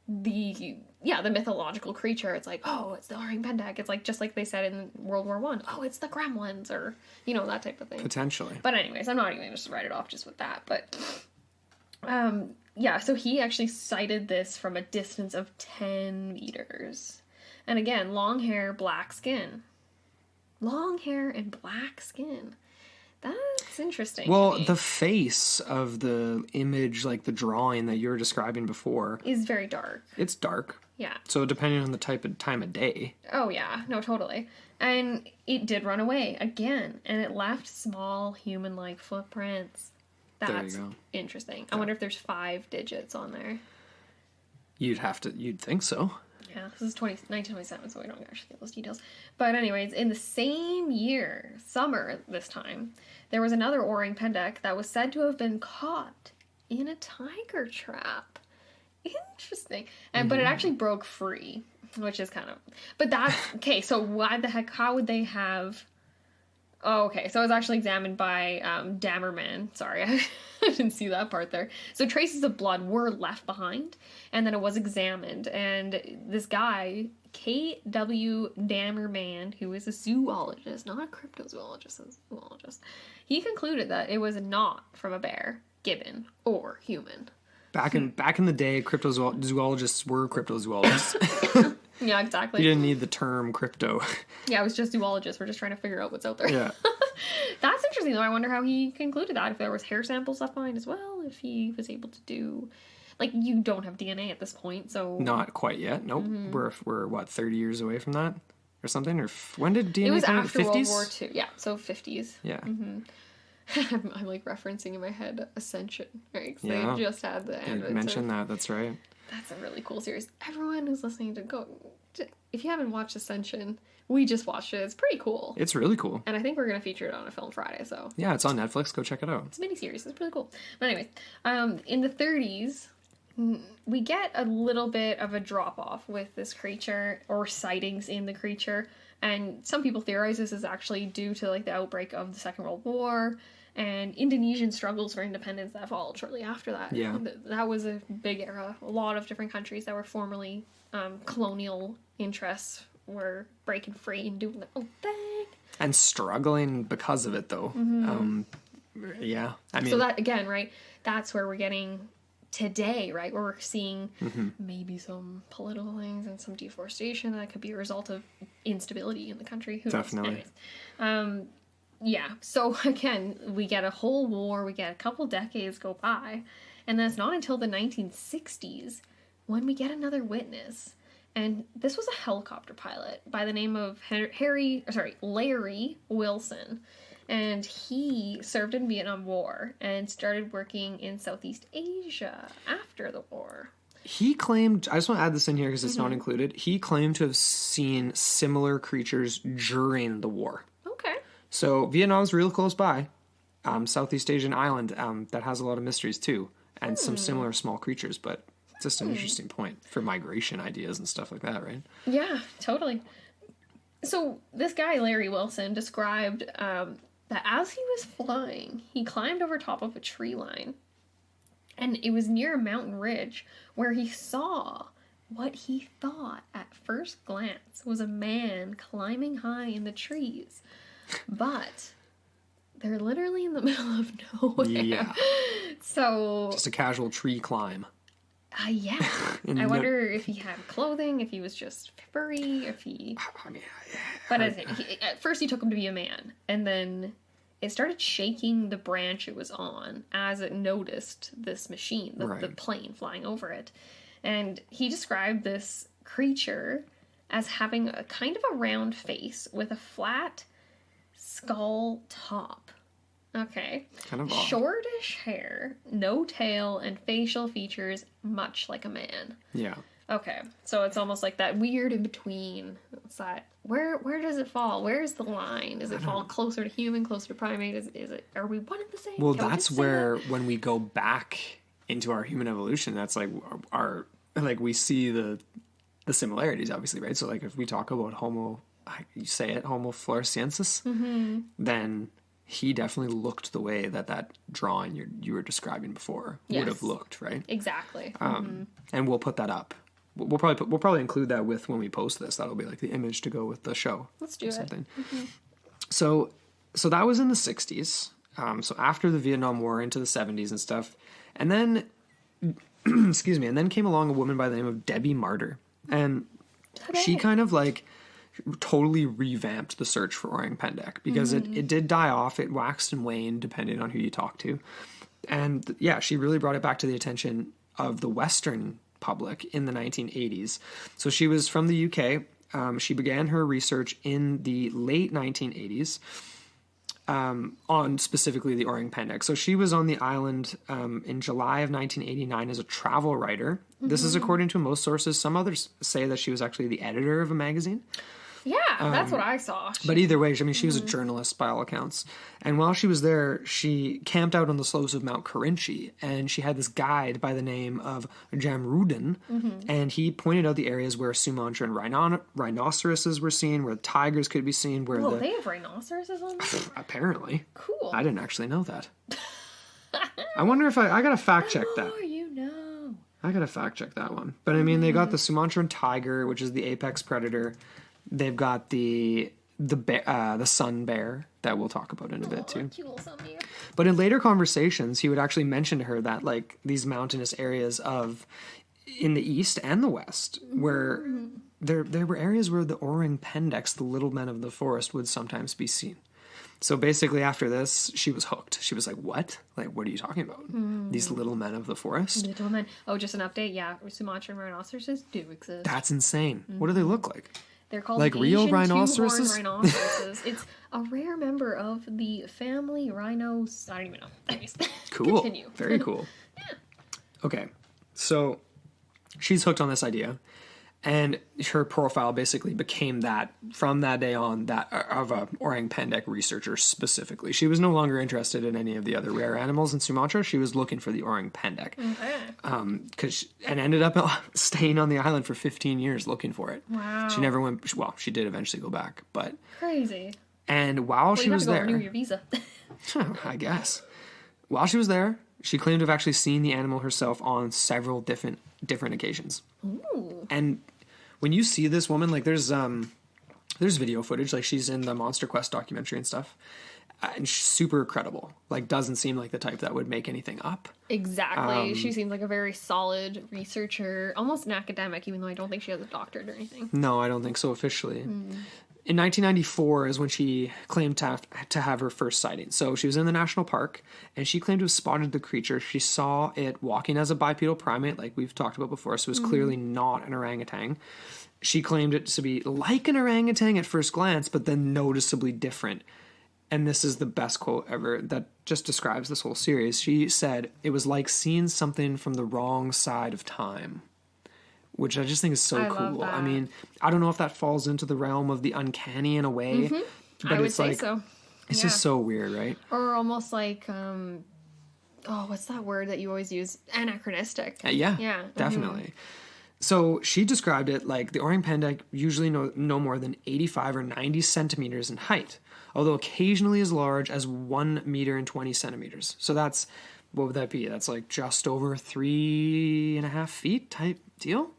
the mythological creature. It's like, oh, it's the orang pendek. It's like just like they said in World War I. Oh, it's the gremlins, or that type of thing. Potentially. But anyways, I'm not even going to just write it off just with that. But so he actually sighted this from a distance of 10 meters, and again, long hair, black skin. Long hair and black skin. That's interesting. Well, the face of the image, like the drawing that you were describing before, is very dark. It's dark. Yeah. So depending on the type of time of day. Oh, yeah. No, totally. And it did run away again, and it left small human-like footprints. That's interesting. I wonder if there's 5 digits on there. You'd think so. Yeah, this is 1927, so we don't actually get those details. But anyways, in the same year, summer this time, there was another orang pendek that was said to have been caught in a tiger trap. Interesting. But it actually broke free, which is kind of... But that's... Okay, so why the heck... How would they have... Oh, okay. So it was actually examined by Dammerman. Sorry, I didn't see that part there. So traces of blood were left behind, and then it was examined. And this guy, K.W. Dammerman, who is a zoologist, not a cryptozoologist, a zoologist, he concluded that it was not from a bear, gibbon, or human. Back in the day, cryptozoologists were cryptozoologists. Yeah, exactly. You didn't need the term crypto. Yeah, it was just zoologists. We're just trying to figure out what's out there. Yeah. That's interesting, though. I wonder how he concluded that. If there was hair samples left behind as well. If he was able to do... Like, you don't have DNA at this point, so... Not quite yet. Nope. We're what, 30 years away from that? Or something? Or when did DNA It was come out? after 50s? World War II. Yeah, so 50s. Yeah. I'm like referencing in my head Ascension, right? Because Yeah. they just had the end. You mentioned that. That's right. That's a really cool series. Everyone who's listening to go... If you haven't watched Ascension, we just watched it. It's pretty cool. It's really cool. And I think we're going to feature it on a Film Friday, so... Yeah, it's on Netflix. Go check it out. It's a miniseries. It's really cool. But anyways, in the 30s, we get a little bit of a drop-off with this creature, or sightings in the creature. And some people theorize this is actually due to like the outbreak of the Second World War and Indonesian struggles for independence that followed shortly after that. Yeah. That was a big era. A lot of different countries that were formerly colonial interests were breaking free and doing their own thing. And struggling because of it, though. Yeah. I mean... So that, again, right, that's where we're getting today, right, where we're seeing maybe some political things and some deforestation that could be a result of instability in the country. Who Definitely. Knows? Yeah, so again, we get a whole war, we get a couple decades go by, and then it's not until the 1960s when we get another witness. And this was a helicopter pilot by the name of Larry Wilson. And he served in the Vietnam War and started working in Southeast Asia after the war. He claimed, I just want to add this in here because it's not included, he claimed to have seen similar creatures during the war. Okay. So Vietnam's real close by. Southeast Asian island that has a lot of mysteries too. And some similar small creatures, but it's just an interesting point for migration ideas and stuff like that, right? Yeah, totally. So this guy, Larry Wilson, described that as he was flying, he climbed over top of a tree line. And it was near a mountain ridge where he saw what he thought at first glance was a man climbing high in the trees. But they're literally in the middle of nowhere. Yeah. So... Just a casual tree climb. Yeah. I wonder if he had clothing, if he was just furry, if he... I mean, But at first he took him to be a man, and then it started shaking the branch it was on as it noticed this machine, the plane flying over it. And he described this creature as having a kind of a round face with a flat skull top. Okay. Kind of odd. Shortish hair, no tail, and facial features much like a man. Yeah. Okay. So it's almost like that weird in between. It's that where does it fall? Where's the line? Is it fall closer to human, closer to primate? Is it are we one and the same? Well, that's where when we go back into our human evolution, that's like our like we see the similarities, obviously, right? So like if we talk about Homo, you say it, Homo floresiensis, then he definitely looked the way that drawing you were describing before would have looked, right? Exactly. And we'll put that up. We'll probably include that with when we post this. That'll be like the image to go with the show. Let's do it. So that was in the 60s. So after the Vietnam War into the 70s and stuff. And then, excuse me, and then came along a woman by the name of Debbie Martyr. And she kind of like totally revamped the search for orang pendek because it did die off. It waxed and waned depending on who you talk to. And yeah, she really brought it back to the attention of the Western public in the 1980s. So she was from the UK. She began her research in the late 1980s on specifically the orang pendek. So she was on the island in July of 1989 as a travel writer. This is according to most sources. Some others say that she was actually the editor of a magazine. Yeah, that's what I saw. But either way, I mean, she was a journalist by all accounts. And while she was there, she camped out on the slopes of Mount Kerinci, and she had this guide by the name of Jamrudin, and he pointed out the areas where Sumatran rhinoceroses were seen, where tigers could be seen, where they have rhinoceroses on there? Apparently. Cool. I didn't actually know that. I wonder if I gotta fact check that. Oh, you know. I gotta fact check that one. But I mean, they got the Sumatran tiger, which is the apex predator. They've got the sun bear that we'll talk about in a bit too. Cute little sun bear. But in later conversations, he would actually mention to her that like these mountainous areas in the east and the west, where there were areas where the orang pendeks, the little men of the forest, would sometimes be seen. So basically, after this, she was hooked. She was like, "What? Like, what are you talking about? These little men of the forest?" Little men. Oh, just an update. Yeah, Sumatran rhinoceroses do exist. That's insane. What do they look like? They're called like real Asian rhinoceroses. two-horned rhinoceroses. It's a rare member of the family rhinos. I don't even know. Anyways, cool. Continue. Very cool. Yeah. Okay, so she's hooked on this idea, and her profile basically became that from that day on that of a orang pendek researcher specifically. She was no longer interested in any of the other rare animals in Sumatra. She was looking for the orang pendek, and ended up staying on the island for 15 years looking for it. Wow. She never went. Well, she did eventually go back, but crazy. And while she was there, renew your visa. I guess. While she was there, she claimed to have actually seen the animal herself on several different occasions. Ooh. And when you see this woman, like there's video footage, like she's in the Monster Quest documentary and stuff, and she's super credible. Like doesn't seem like the type that would make anything up. Exactly. She seems like a very solid researcher, almost an academic, even though I don't think she has a doctorate or anything. No, I don't think so officially. In 1994 is when she claimed to have her first sighting. So she was in the national park, and she claimed to have spotted the creature. She saw it walking as a bipedal primate, like we've talked about before, so it was clearly not an orangutan. She claimed it to be like an orangutan at first glance, but then noticeably different. And this is the best quote ever that just describes this whole series. She said, "It was like seeing something from the wrong side of time." Which I just think is so cool. Love that. I mean, I don't know if that falls into the realm of the uncanny in a way, but I would it's say like so. it's just so weird, right? Or almost like, what's that word that you always use? Anachronistic. Yeah, definitely. So she described it like the orang pendek usually no more than 85 or 90 centimeters in height, although occasionally as large as 1 meter and 20 centimeters. So that's, what would that be? That's like just over 3.5 feet type deal.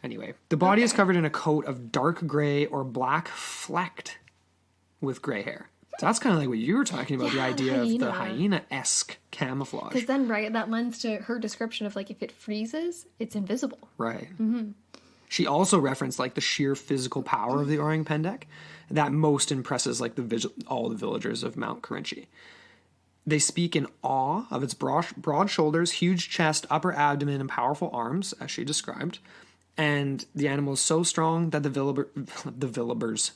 Anyway, the body is covered in a coat of dark gray or black flecked with gray hair. So that's kind of like what you were talking about, the Yeah, idea of the hyena. hyena-esque camouflage. Because then, right, that lends to her description of, like, if it freezes, it's invisible. Right. She also referenced like the sheer physical power of the Orang Pendek that most impresses like all the villagers of Mount Kerinci. They speak in awe of its broad shoulders, huge chest, upper abdomen, and powerful arms, as she described. And the animal is so strong that the villagers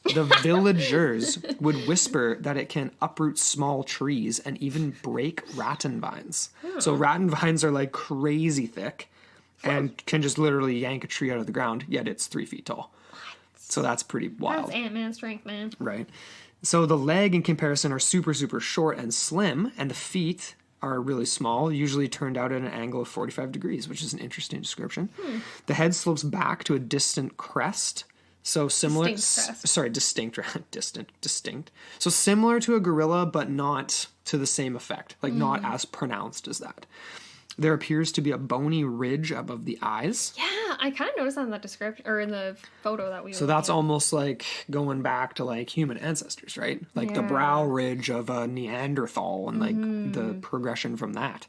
would whisper that it can uproot small trees and even break rattan vines. So rattan vines are like crazy thick and can just literally yank a tree out of the ground, yet it's 3 feet tall. So that's pretty wild. That's Ant-Man strength, man. Right. So the leg in comparison are super, super short and slim, and the feet are really small, usually turned out at an angle of 45 degrees, which is an interesting description. The head slopes back to a distant crest. So similar, distinct. So similar to a gorilla, but not to the same effect, like not as pronounced as that. There appears to be a bony ridge above the eyes. Yeah, I kind of noticed that in that description, or in the photo that we So that's almost like going back to like human ancestors, right? Like the brow ridge of a Neanderthal and like the progression from that.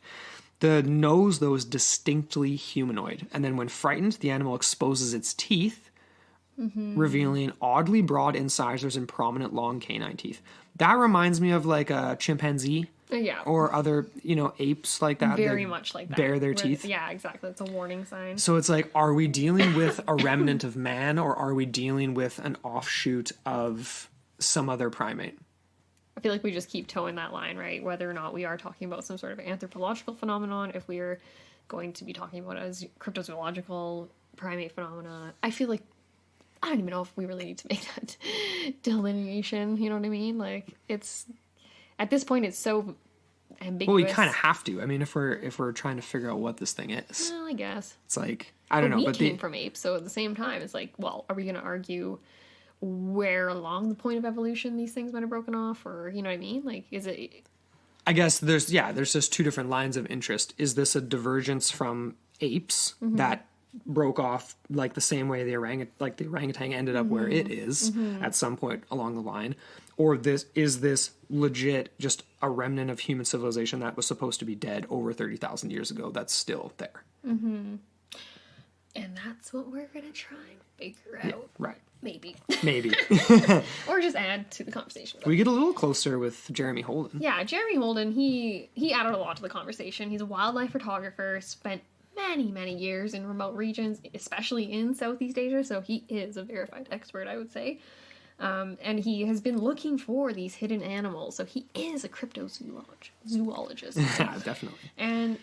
The nose, though, is distinctly humanoid. And then when frightened, the animal exposes its teeth, revealing oddly broad incisors and prominent long canine teeth. That reminds me of like a chimpanzee. Yeah. Or other, apes like that. Very much like that. Bare their teeth. Yeah, exactly. It's a warning sign. So it's like, are we dealing with a remnant of man, or are we dealing with an offshoot of some other primate? I feel like we just keep towing that line, right? Whether or not we are talking about some sort of anthropological phenomenon, if we're going to be talking about as cryptozoological primate phenomena. I feel like, I don't even know if we really need to make that delineation, you know what I mean? Like, it's... At this point, it's so ambiguous. Well, we kind of have to. I mean, if we're trying to figure out what this thing is, well, I guess it's like I don't know. We But came from apes, so at the same time, it's like, well, are we going to argue where along the point of evolution these things might have broken off, or you know what I mean? Like, is it? I guess there's just two different lines of interest. Is this a divergence from apes that broke off like the same way the orangutan ended up where it is at some point along the line? Or is this legit just a remnant of human civilization that was supposed to be dead over 30,000 years ago that's still there? And that's what we're going to try and figure out. Yeah, right. Maybe. Or just add to the conversation. We get a little closer with Jeremy Holden. Yeah, Jeremy Holden, he added a lot to the conversation. He's a wildlife photographer, spent many, many years in remote regions, especially in Southeast Asia, so he is a verified expert, I would say. And he has been looking for these hidden animals, so he is a cryptozoologist. Yeah, definitely. And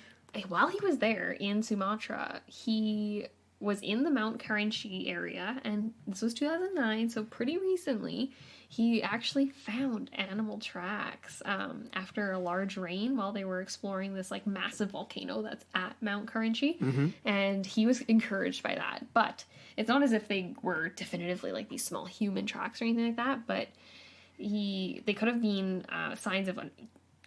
while he was there in Sumatra, he was in the Mount Kerinci area, and this was 2009, so pretty recently. He actually found animal tracks after a large rain while they were exploring this like massive volcano that's at Mount Kerinci, and he was encouraged by that. But it's not as if they were definitively like these small human tracks or anything like that. But they could have been signs of an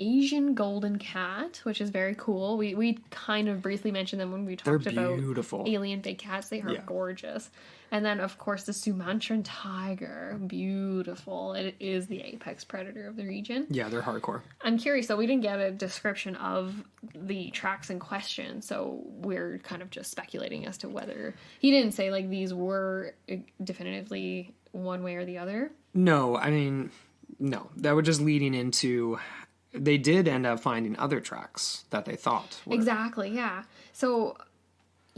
Asian golden cat, which is very cool. We kind of briefly mentioned them when we talked about alien big cats. They are gorgeous. And then, of course, the Sumatran tiger. Beautiful. It is the apex predator of the region. Yeah, they're hardcore. I'm curious, though. We didn't get a description of the tracks in question, so we're kind of just speculating as to whether... He didn't say, like, these were definitively one way or the other. No, I mean, no. That was just leading into... They did end up finding other tracks that they thought were... Exactly, yeah. So...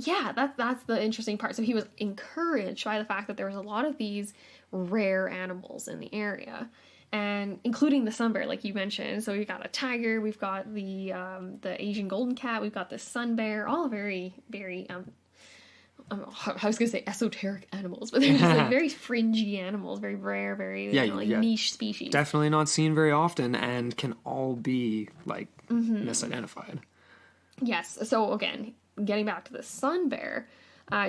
Yeah, that's the interesting part. So he was encouraged by the fact that there was a lot of these rare animals in the area, and including the sun bear, like you mentioned. So we've got a tiger, we've got the Asian golden cat, we've got the sun bear, all very, very I was gonna say esoteric animals, but they're just like very fringy animals, very rare, very niche species. Definitely not seen very often, and can all be like misidentified. Yes. So again, getting back to the sun bear,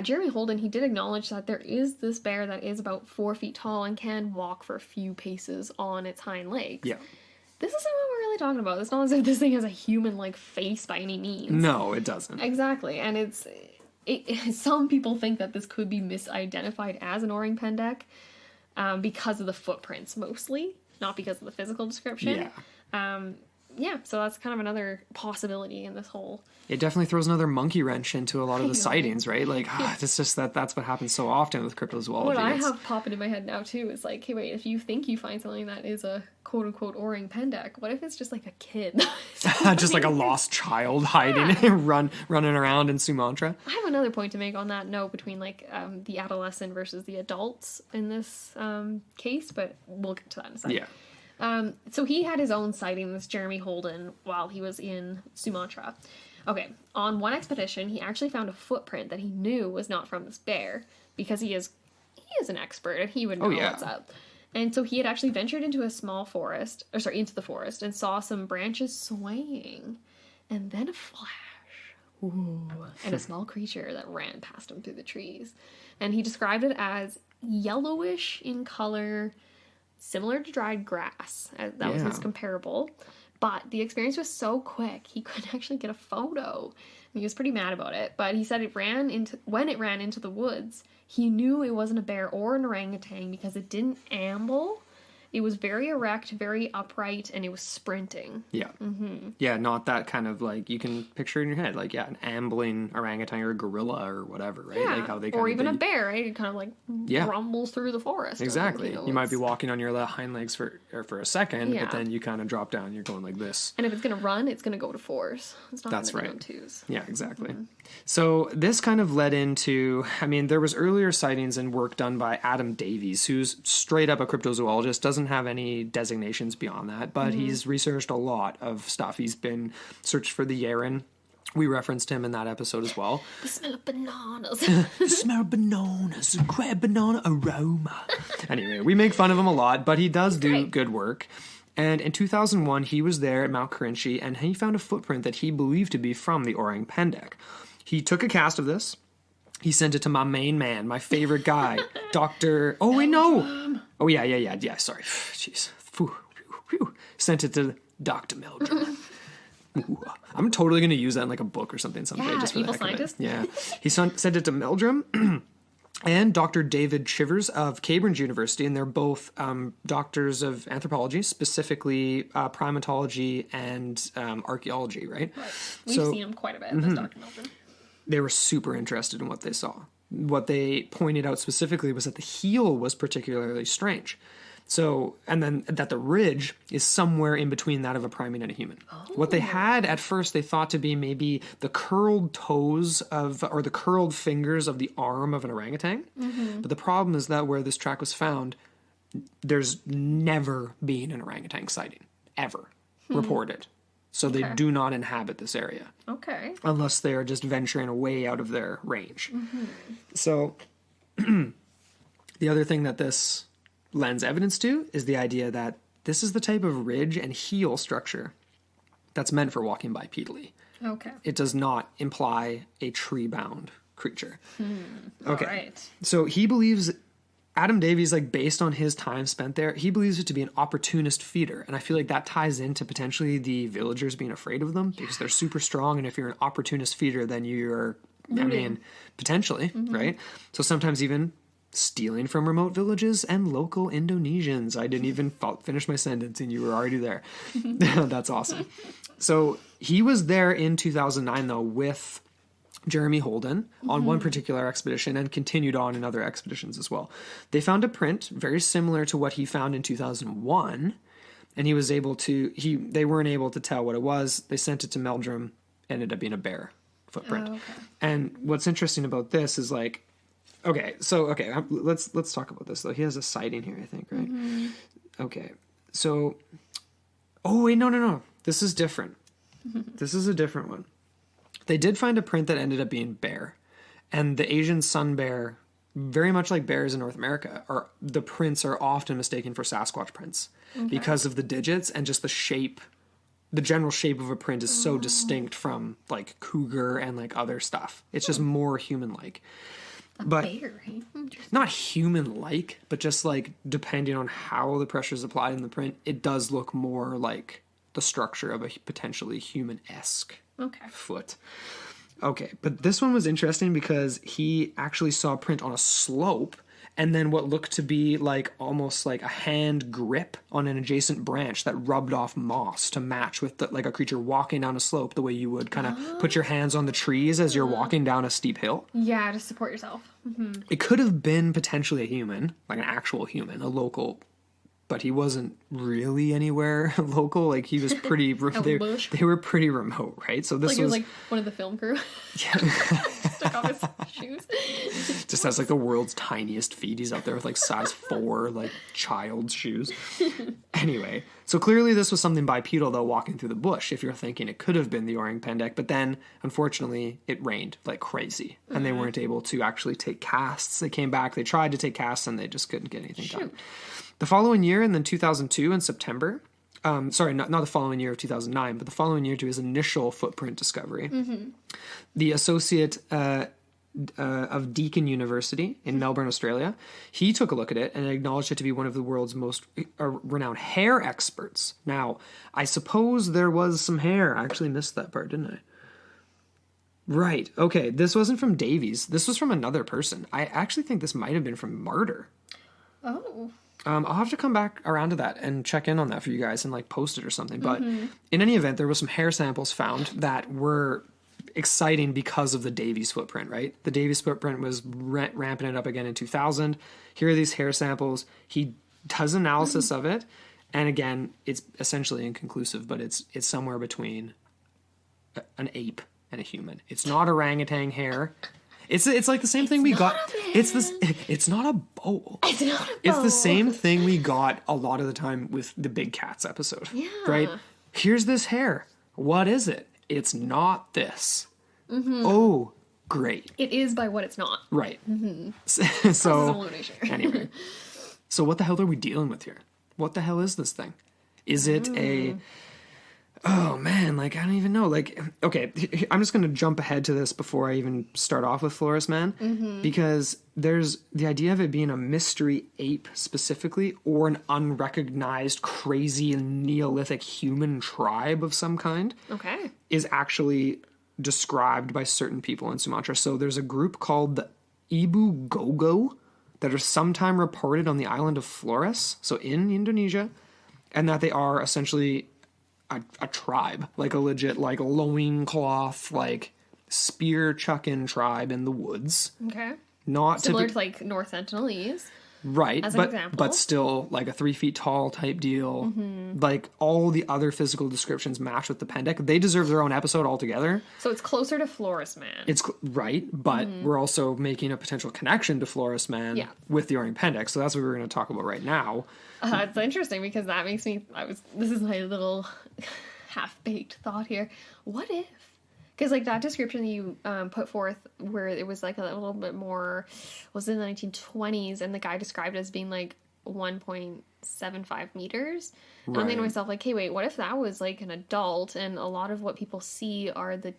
Jeremy Holden, he did acknowledge that there is this bear that is about 4 feet tall and can walk for a few paces on its hind legs. Yeah. This isn't what we're really talking about. It's not as if this thing has a human-like face by any means. No, it doesn't. Exactly. And some people think that this could be misidentified as an Orang Pendek because of the footprints, mostly. not because of the physical description. Yeah, so that's kind of another possibility in this whole... It definitely throws another monkey wrench into a lot of the sightings, right? Like, it's just that's what happens so often with cryptozoology. What I have popping in my head now, too, is like, hey, wait, if you think you find something that is a quote-unquote orang pendek, what if it's just like a kid? Just like a lost child hiding, running around in Sumatra. I have another point to make on that note between, like, the adolescent versus the adults in this case, but we'll get to that in a second. Yeah. So he had his own sighting, this Jeremy Holden, while he was in Sumatra. Okay, on one expedition, he actually found a footprint that he knew was not from this bear, because he is an expert, and he would know what's up. And so he had actually ventured into a small forest, into the forest, and saw some branches swaying, and then a flash. Ooh, and a small creature that ran past him through the trees. And he described it as yellowish in color, similar to dried grass. That was his comparable. But the experience was so quick, he couldn't actually get a photo. He was pretty mad about it. But he said when it ran into the woods, he knew it wasn't a bear or an orangutan because it didn't amble. It was very erect, very upright, and it was sprinting. Yeah. Mm-hmm. Yeah, not that kind of like, you can picture it in your head, like, an ambling orangutan or a gorilla or whatever, right? Yeah. Like how they or even a bear, right? It kind of like rumbles through the forest. Exactly. You might be walking on your hind legs for a second, but then you kind of drop down, you're going like this. And if it's going to run, it's going to go to fours. It's not That's going to right. go twos. Yeah, exactly. Mm-hmm. So this kind of led into, there was earlier sightings and work done by Adam Davies, who's straight up a cryptozoologist, doesn't have any designations beyond that, but he's researched a lot of stuff. He's been searched for the Yeren. We referenced him in that episode as well. The smell of bananas. The smell of bananas. Quite a banana aroma. Anyway, we make fun of him a lot, but he does do good work. And in 2001, he was there at Mount Kerinci, and he found a footprint that he believed to be from the orang pendek. He took a cast of this. He sent it to my main man, my favorite guy, Dr. Oh, wait, no. Oh, yeah, sorry. Jeez. Sent it to Dr. Meldrum. Ooh, I'm totally going to use that in like a book or something someday. Just for evil the heck scientist. of it. Yeah. He sent it to Meldrum and Dr. David Chivers of Cambridge University, and they're both doctors of anthropology, specifically primatology and archaeology, right? We've seen him quite a bit as Dr. Meldrum. They were super interested in what they saw. What they pointed out specifically was that the heel was particularly strange. So, and then that the ridge is somewhere in between that of a primate and a human. Oh. What they had at first, they thought to be maybe the curled toes or the curled fingers of the arm of an orangutan. Mm-hmm. But the problem is that where this track was found, there's never been an orangutan sighting, ever, reported. So they do not inhabit this area. Okay. Unless they are just venturing away out of their range. Mm-hmm. So the other thing that this lends evidence to is the idea that this is the type of ridge and heel structure that's meant for walking bipedally. Okay. It does not imply a tree-bound creature. Okay. All right. So he believes... Adam Davies, like based on his time spent there, he believes it to be an opportunist feeder. And I feel like that ties into potentially the villagers being afraid of them because they're super strong. And if you're an opportunist feeder, then you're, potentially, right? So sometimes even stealing from remote villages and local Indonesians. I didn't even finish my sentence and you were already there. That's awesome. So he was there in 2009, though, with Jeremy Holden on one particular expedition and continued on in other expeditions as well. They found a print very similar to what he found in 2001, and he was able to, they weren't able to tell what it was. They sent it to Meldrum, ended up being a bear footprint. Oh, okay. And what's interesting about this is like, let's talk about this though. He has a sighting here, I think, right? Mm-hmm. Okay. So, oh wait, no. This is different. This is a different one. They did find a print that ended up being bear. And the Asian sun bear, very much like bears in North America, the prints are often mistaken for Sasquatch prints because of the digits and just the shape. The general shape of a print is so distinct from like cougar and like other stuff. It's just more human-like. But bear, eh? Not human-like, but just like depending on how the pressure is applied in the print, it does look more like the structure of a potentially human-esque foot. Okay, but this one was interesting because he actually saw a print on a slope and then what looked to be like almost like a hand grip on an adjacent branch that rubbed off moss to match with like a creature walking down a slope the way you would kind of put your hands on the trees as you're walking down a steep hill. Yeah, to support yourself. Mm-hmm. It could have been potentially a human, like an actual human, a local, but he wasn't really anywhere local. Like he was pretty, they were pretty remote, right? So this like was, it was like one of the film crew. Yeah. Took off his shoes. Just has like the world's tiniest feet. He's out there with like size 4, like child's shoes. Anyway, so clearly this was something bipedal though, walking through the bush, if you're thinking it could have been the orang pendek. But then, unfortunately, it rained like crazy. And they weren't able to actually take casts. They came back, they tried to take casts, and they just couldn't get anything done. The following year, and then 2002 in September, not the following year of 2009, but the following year to his initial footprint discovery, the associate of Deakin University in Melbourne, Australia, he took a look at it and acknowledged it to be one of the world's most renowned hair experts. Now, I suppose there was some hair. I actually missed that part, didn't I? Right. Okay. This wasn't from Davies. This was from another person. I actually think this might have been from Martyr. Oh. I'll have to come back around to that and check in on that for you guys and like post it or something. But in any event, there was some hair samples found that were exciting because of the Davies footprint, right? The Davies footprint was ramping it up again in 2000. Here are these hair samples. He does analysis of it. And again, it's essentially inconclusive, but it's somewhere between an ape and a human. It's not orangutan hair. It's like the same thing we got. It's not a bowl. It's not a bowl. It's the same thing we got a lot of the time with the Big Cats episode. Yeah. Right? Here's this hair. What is it? It's not this. Oh, great. It is by what it's not. Right. So Illumination. anyway. So what the hell are we dealing with here? What the hell is this thing? Is it a... Oh man, like I don't even know. Like, okay, I'm just going to jump ahead to this before I even start off with Flores Man, because there's the idea of it being a mystery ape specifically, or an unrecognized, crazy Neolithic human tribe of some kind. Okay. Is actually described by certain people in Sumatra. So there's a group called the Ibu Gogo that are sometime reported on the island of Flores, so in Indonesia, and that they are essentially a tribe, like a legit, like loincloth, like spear chucking tribe in the woods. Okay. Not similar to like North Sentinelese. Right, as an example. But still like a 3 feet tall type deal. Like all the other physical descriptions match with the Pendek. They deserve their own episode altogether. So it's closer to Flores Man. It's right, but we're also making a potential connection to Flores Man with the Orang Pendek. So that's what we're going to talk about right now. It's interesting because that makes me. This is my little half-baked thought here. What if? Because like that description you put forth, where it was like a little bit more, was in the 1920s, and the guy described it as being like 1.75 meters. And I'm thinking to myself, like, hey, wait, what if that was like an adult, and a lot of what people see are the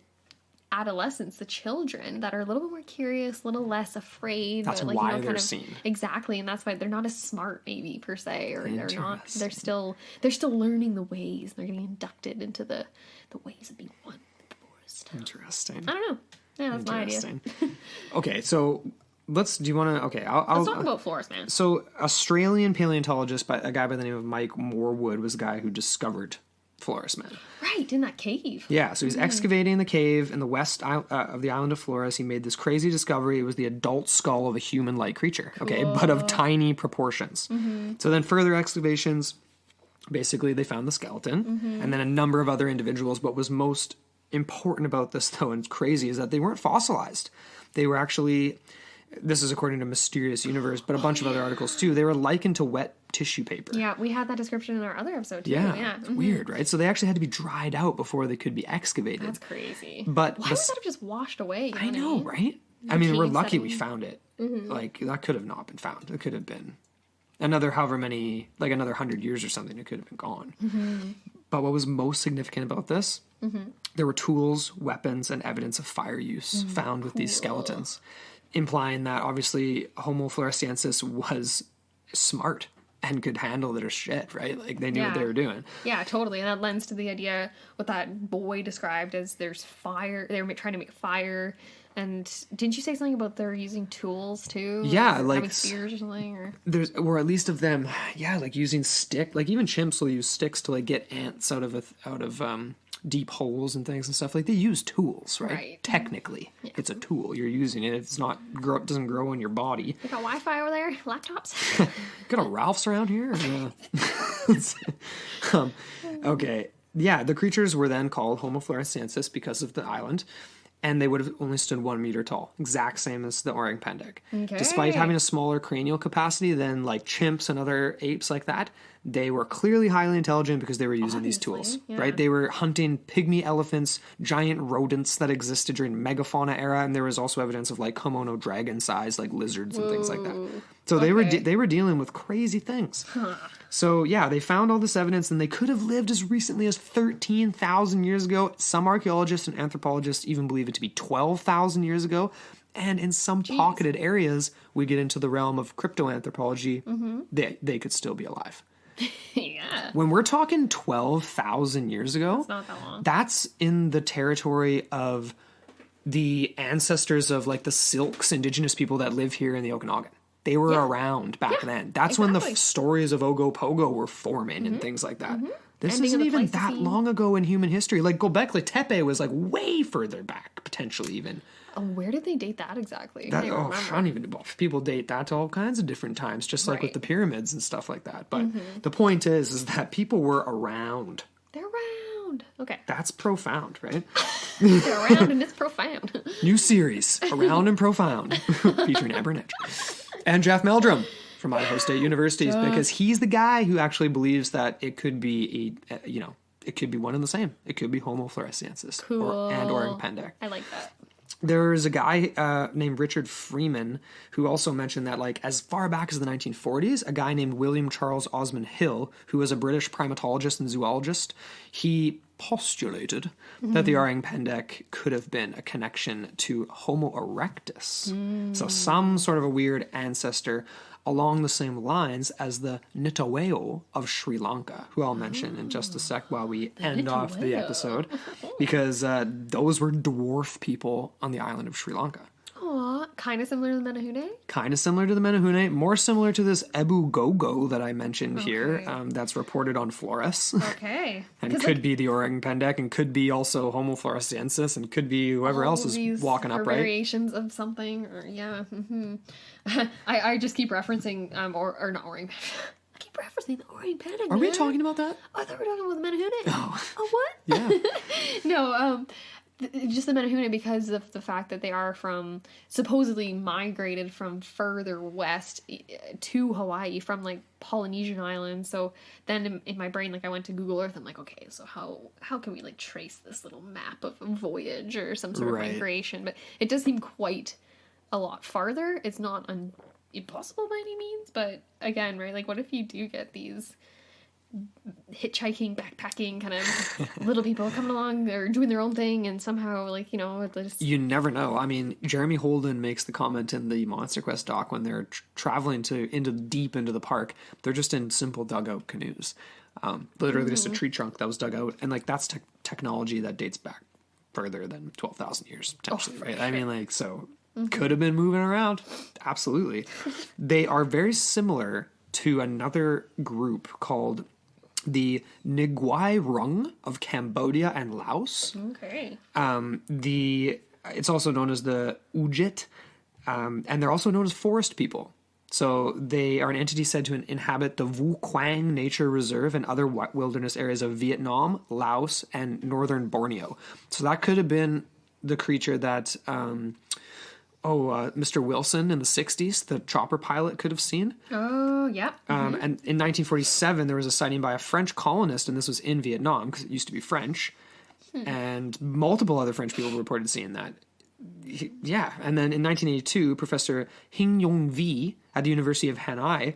adolescents, the children that are a little bit more curious, a little less afraid. That's like, why they're seen. Exactly, and that's why they're not as smart, maybe per se, or they're not. They're still learning the ways. They're getting inducted into the ways of being one. Interesting. I don't know. Yeah, that's my idea. Okay, so let's talk about Flores Man. So Australian paleontologist, a guy by the name of Mike Morwood, was the guy who discovered Flores Man. Right, in that cave. Yeah, so he's excavating the cave in the west of the island of Flores. He made this crazy discovery. It was the adult skull of a human-like creature, okay, but of tiny proportions. So then further excavations, basically they found the skeleton, and then a number of other individuals. What was most important about this, though, and crazy, is that they weren't fossilized. They were actually, this is according to Mysterious Universe, but a bunch of other articles too, they were likened to wet tissue paper. Yeah, we had that description in our other episode too. Yeah. It's weird, right? So they actually had to be dried out before they could be excavated. That's crazy. But why was that just washed away? I know, right? I mean, we're lucky we found it. Like, that could have not been found. It could have been another 100 years or something, it could have been gone. But what was most significant about this, there were tools, weapons, and evidence of fire use found with these skeletons, implying that obviously Homo floresiensis was smart and could handle their shit, right? Like, they knew what they were doing. Yeah, totally. And that lends to the idea what that boy described as there's fire. They were trying to make fire And didn't you say something about they're using tools too? Yeah, Or like having spears or something? Or or at least of them, yeah, like using stick. Like even chimps will use sticks to like get ants out of deep holes and things and stuff. Like they use tools, right? Right. Technically, it's a tool. You're using it. It's not it doesn't grow in your body. they got Wi-Fi over there, laptops. Got a Ralph's around here. Okay, yeah. The creatures were then called Homo floresiensis because of the island. And they would have only stood 1 meter tall, exact same as the orang pendek. Okay. Despite having a smaller cranial capacity than like chimps and other apes like that, they were clearly highly intelligent because they were using these tools, yeah. right? They were hunting pygmy elephants, giant rodents that existed during megafauna era, and there was also evidence of like Komodo dragon size, like lizards and things like that. So they were dealing with crazy things. So yeah, they found all this evidence, and they could have lived as recently as 13,000 years ago. Some archaeologists and anthropologists even believe it to be 12,000 years ago. And in some pocketed areas, we get into the realm of cryptoanthropology. They could still be alive. Yeah. When we're talking 12,000 years ago, It's not that long. that's in the territory of the ancestors of like the Silks, indigenous people that live here in the Okanagan. They were around back then. That's when the stories of Ogopogo were forming and things like that. This Ending isn't of the even that Pleistocene. long ago in human history. Like Gobekli Tepe was like way further back, potentially even. Oh, where did they date that exactly? That, I don't remember. I don't even know. People date that to all kinds of different times, just like with Right. the pyramids and stuff like that. But the point is that people were around. They're round. Okay. That's profound, right? They're round and it's profound. New series, Around and Profound, featuring Amber Nitch. And Jeff Meldrum from Idaho State University, because he's the guy who actually believes that it could be it could be one and the same. It could be Homo floresiensis and orang pendek. I like that. There's a guy named Richard Freeman who also mentioned that, like, as far back as the 1940s, a guy named William Charles Osmond Hill, who was a British primatologist and zoologist, he postulated that the orang pendek could have been a connection to Homo erectus. So some sort of a weird ancestor along the same lines as the Nitaweo of Sri Lanka, who I'll mention in just a sec while we end off the episode, because those were dwarf people on the island of Sri Lanka. Aw, kind of similar to the Menehune? Kind of similar to the Menehune, more similar to this Ebu Gogo that I mentioned here, that's reported on Flores. Okay. And could be the orang pendek, and could be also Homo floresiensis, and could be whoever else is walking upright. Variations of something, or I just keep referencing or not orang. I keep referencing the orang pendek. Are we talking about that? I thought we were talking about the Menehune. Oh, what? Yeah. No, just the Menehune, because of the fact that they are supposedly migrated from further west to Hawaii from like Polynesian islands. So then in my brain, like I went to Google Earth. I'm like, okay, so how can we like trace this little map of a voyage or some sort of migration? But it does seem quite a lot farther. It's not impossible by any means, but again, right? Like, what if you do get these hitchhiking, backpacking kind of little people coming along or doing their own thing, and somehow, like, you never know. I mean, Jeremy Holden makes the comment in the Monster Quest doc when they're traveling deep into the park, they're just in simple dugout canoes, literally just a tree trunk that was dug out, and like that's technology that dates back further than 12,000 years potentially, right? Sure. I mean, like, so could have been moving around, absolutely. They are very similar to another group called the Nguai Rung of Cambodia and Laos. Okay. It's also known as the Ujit, and they're also known as forest people. So they are an entity said to inhabit the Vu Quang Nature Reserve and other wilderness areas of Vietnam, Laos, and northern Borneo. So that could have been the creature that Mr. Wilson in the 60s, the chopper pilot, could have seen. Oh, yeah. And in 1947, there was a sighting by a French colonist, and this was in Vietnam, because it used to be French. And multiple other French people reported seeing that. And then in 1982, Professor Hing Yong Vi at the University of Hanoi,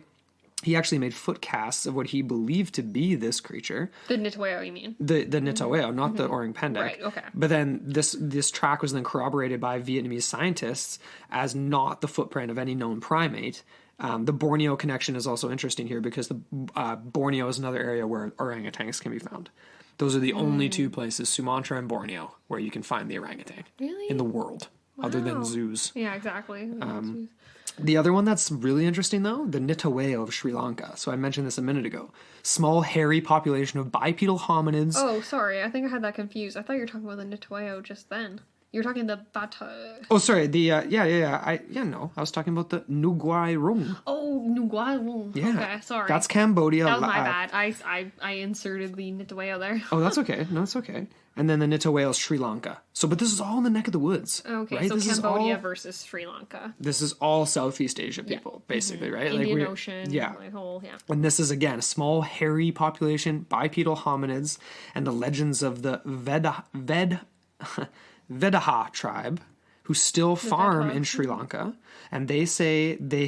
he actually made foot casts of what he believed to be this creature. The Nitaweo, you mean? The Nitaweo, not the orang pendek. Right, okay. But then this track was then corroborated by Vietnamese scientists as not the footprint of any known primate. The Borneo connection is also interesting here because Borneo is another area where orangutans can be found. Those are the only two places, Sumatra and Borneo, where you can find the orangutan. Really? In the world. other than Wow. zoos. Yeah, exactly. The other one that's really interesting, though, the Nitaweo of Sri Lanka. So I mentioned this a minute ago. Small, hairy population of bipedal hominids. Oh, sorry. I think I had that confused. I thought you were talking about the Nitaweo just then. You were talking the Bata. Oh, sorry. The no, I was talking about the Nguai Rung. Oh, Nguai. Yeah, Okay, sorry. That's Cambodia. That was my bad. I inserted the Nitaweo there. Oh, that's okay. No, it's okay. And then the Nitaweo is Sri Lanka. So, but this is all in the neck of the woods. Okay, right? so This is Cambodia all- versus Sri Lanka. This is all Southeast Asia people, basically, right? Indian we're- Ocean. Yeah. Like whole, yeah. And this is, again, a small, hairy population, bipedal hominids, and the legends of the Vedaha tribe, who still farm in Sri Lanka. And they say they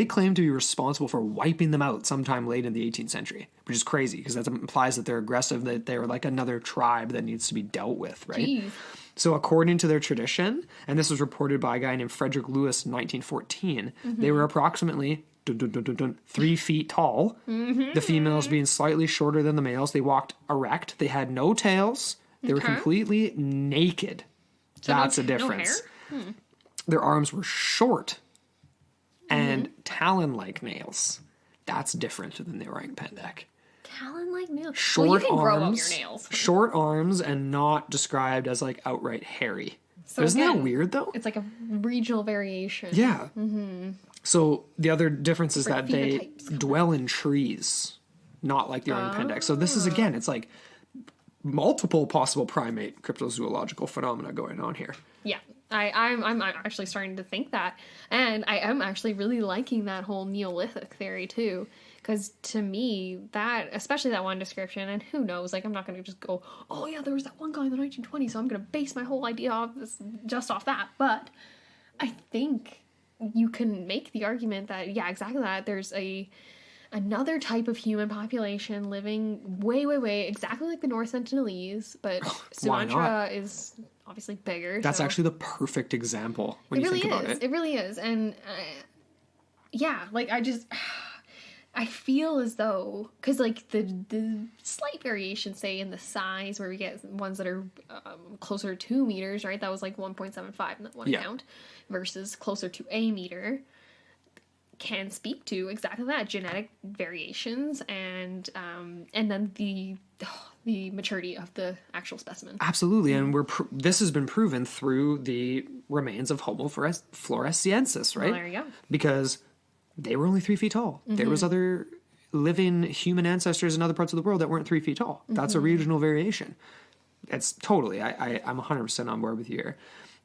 claim to be responsible for wiping them out sometime late in the 18th century, which is crazy because that implies that they're aggressive, that they're like another tribe that needs to be dealt with, right? Jeez. So according to their tradition, and this was reported by a guy named Frederick Lewis in 1914, they were approximately 3 feet tall. The females being slightly shorter than the males. They walked erect. They had no tails. They were completely naked. So That's a no difference. hair? Their arms were short and talon-like nails. That's different than the orang pendek. Talon-like nails. Short well, you can grow arms, up your nails. short arms, and not described as like outright hairy. So Isn't that again, weird though? It's like a regional variation. Yeah. So the other difference is Like that they phenotypes. dwell in trees, not like the orang pendek. So this is again, it's like multiple possible primate cryptozoological phenomena going on here. Yeah. I'm actually starting to think that. And I am actually really liking that whole Neolithic theory too. Because to me, that, especially that one description, and who knows, like I'm not going to just go, oh yeah, there was that one guy in the 1920s, so I'm going to base my whole idea off this, just off that. But I think you can make the argument that, yeah, exactly that. There's another type of human population living way exactly like the North Sentinelese, but Why not? Sumatra is obviously bigger. That's so. actually the perfect example when It you really think is. about it. It really is. And yeah, like I feel as though, because like the slight variation, say in the size, where we get ones that are closer to 2 meters, right? That was like 1.75 in that one Yeah. account, versus closer to a meter, can speak to exactly that, genetic variations, and then the maturity of the actual specimen. Absolutely, and this has been proven through the remains of Homo floresiensis, right? Well, there you go. Because they were only 3 feet tall. There was other living human ancestors in other parts of the world that weren't 3 feet tall. That's a regional variation. It's totally, I'm 100% on board with you here.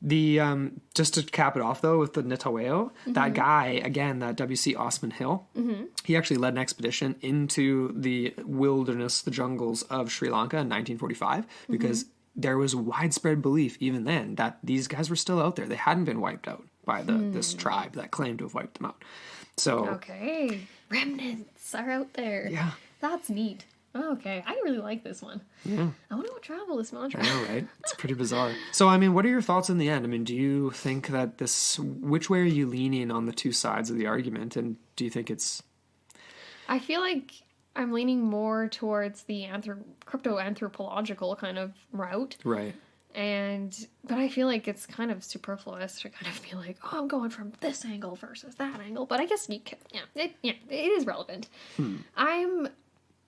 The just to cap it off though with the Nitaweo, that guy again, that W.C. Osman Hill, he actually led an expedition into the wilderness, the jungles of Sri Lanka in 1945 because there was widespread belief even then that these guys were still out there. They hadn't been wiped out by this tribe that claimed to have wiped them out. So Okay, remnants are out there. yeah, That's neat. Okay, I really like this one. yeah. I want to go travel this Sumatra. I know, right? It's pretty bizarre. So, I mean, what are your thoughts in the end? I mean, do you think that which way are you leaning on the two sides of the argument? And do you think it's... I feel like I'm leaning more towards the crypto-anthropological kind of route. Right. But I feel like it's kind of superfluous to kind of be like, oh, I'm going from this angle versus that angle. But I guess you can, it is relevant.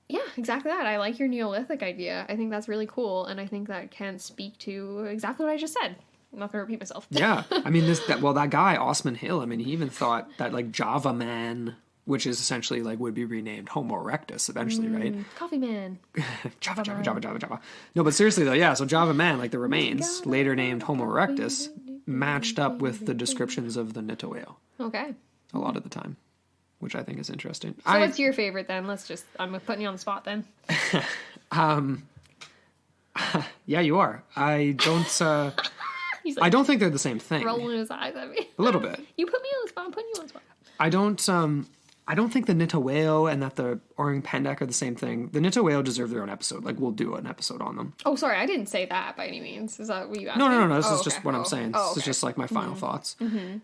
Yeah, exactly that. I like your Neolithic idea. I think that's really cool, and I think that can speak to exactly what I just said. I'm not going to repeat myself. Yeah. I mean, that guy, Osman Hill, I mean, he even thought that, like, Java Man, which is essentially, like, would be renamed Homo erectus eventually, right? Coffee Man. Java. No, but seriously, though, yeah, so Java Man, like the remains, later named Homo erectus, matched up with the descriptions of the Nitaweo Okay. a lot of the time, which I think is interesting. So what's your favorite then? I'm putting you on the spot then. Yeah, you are. I don't... He's I like don't think they're the same thing. rolling his eyes at me. A little bit. You put me on the spot, I'm putting you on the spot. I don't think the Nitaweo and that the orang pendek are the same thing. The Nitaweo deserve their own episode. Like, we'll do an episode on them. Oh, sorry, I didn't say that by any means. Is that what you asked No, me? this Oh, is just okay. what I'm saying. Oh, This is okay. just like my final thoughts.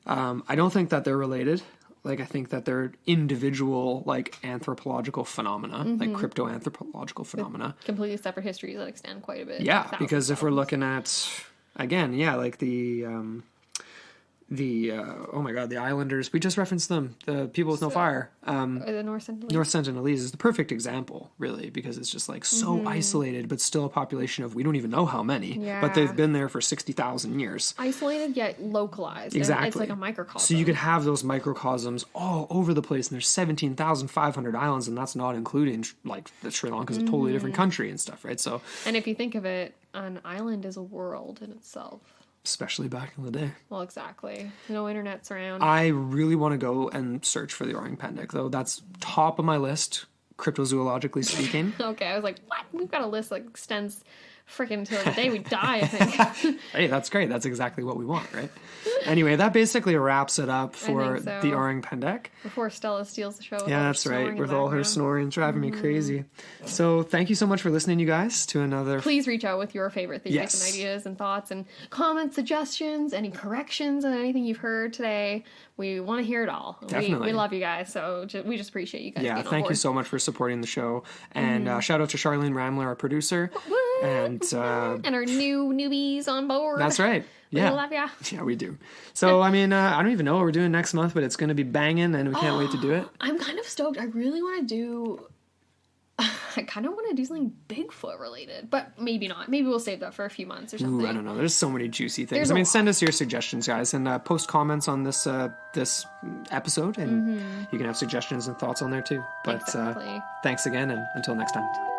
I don't think that they're related. Like, I think that they're individual, like, anthropological phenomena, like crypto-anthropological phenomena. Completely separate histories that extend quite a bit. Yeah, Thousands because if we're of looking at, again, yeah, like the the islanders. We just referenced them, the people with no fire. The North Sentinelese. North Sentinelese is the perfect example, really, because it's just like so isolated, but still a population of we don't even know how many, but they've been there for 60,000 years. Isolated yet localized. Exactly. It's like a microcosm. So you could have those microcosms all over the place, and there's 17,500 islands, and that's not including like the Sri Lanka is a totally different country and stuff, right? So, and if you think of it, an island is a world in itself. Especially back in the day. Well, exactly. No internet's around. I really want to go and search for the Orang Pendek, though. That's top of my list, cryptozoologically speaking. Okay, I was like, what? We've got a list that extends freaking until the day we die, I think. Hey, that's great. That's exactly what we want, right? Anyway, that basically wraps it up for so. the Orang Pendek. Before Stella steals the show. With Yeah, that's right. With all her snoring, driving me crazy. So thank you so much for listening, you guys, to another... Please reach out with your favorite theories and ideas and thoughts and comments, suggestions, any corrections on anything you've heard today. We want to hear it all. Definitely. We love you guys, so we just appreciate you guys being on thank you board. so much for supporting the show. And shout out to Charlene Ramler, our producer. And our newbies on board. That's right. Yeah. We love ya. Yeah, we do. So, I mean, I don't even know what we're doing next month, but it's going to be banging, and we can't wait to do it. I'm kind of stoked. I really want to do... I kind of want to do something Bigfoot related, but maybe not. Maybe we'll save that for a few months or something. Ooh, I don't know. There's so many juicy things. I mean, send us your suggestions, guys, and post comments on this this episode, and you can have suggestions and thoughts on there too. But exactly. Thanks again, and until next time.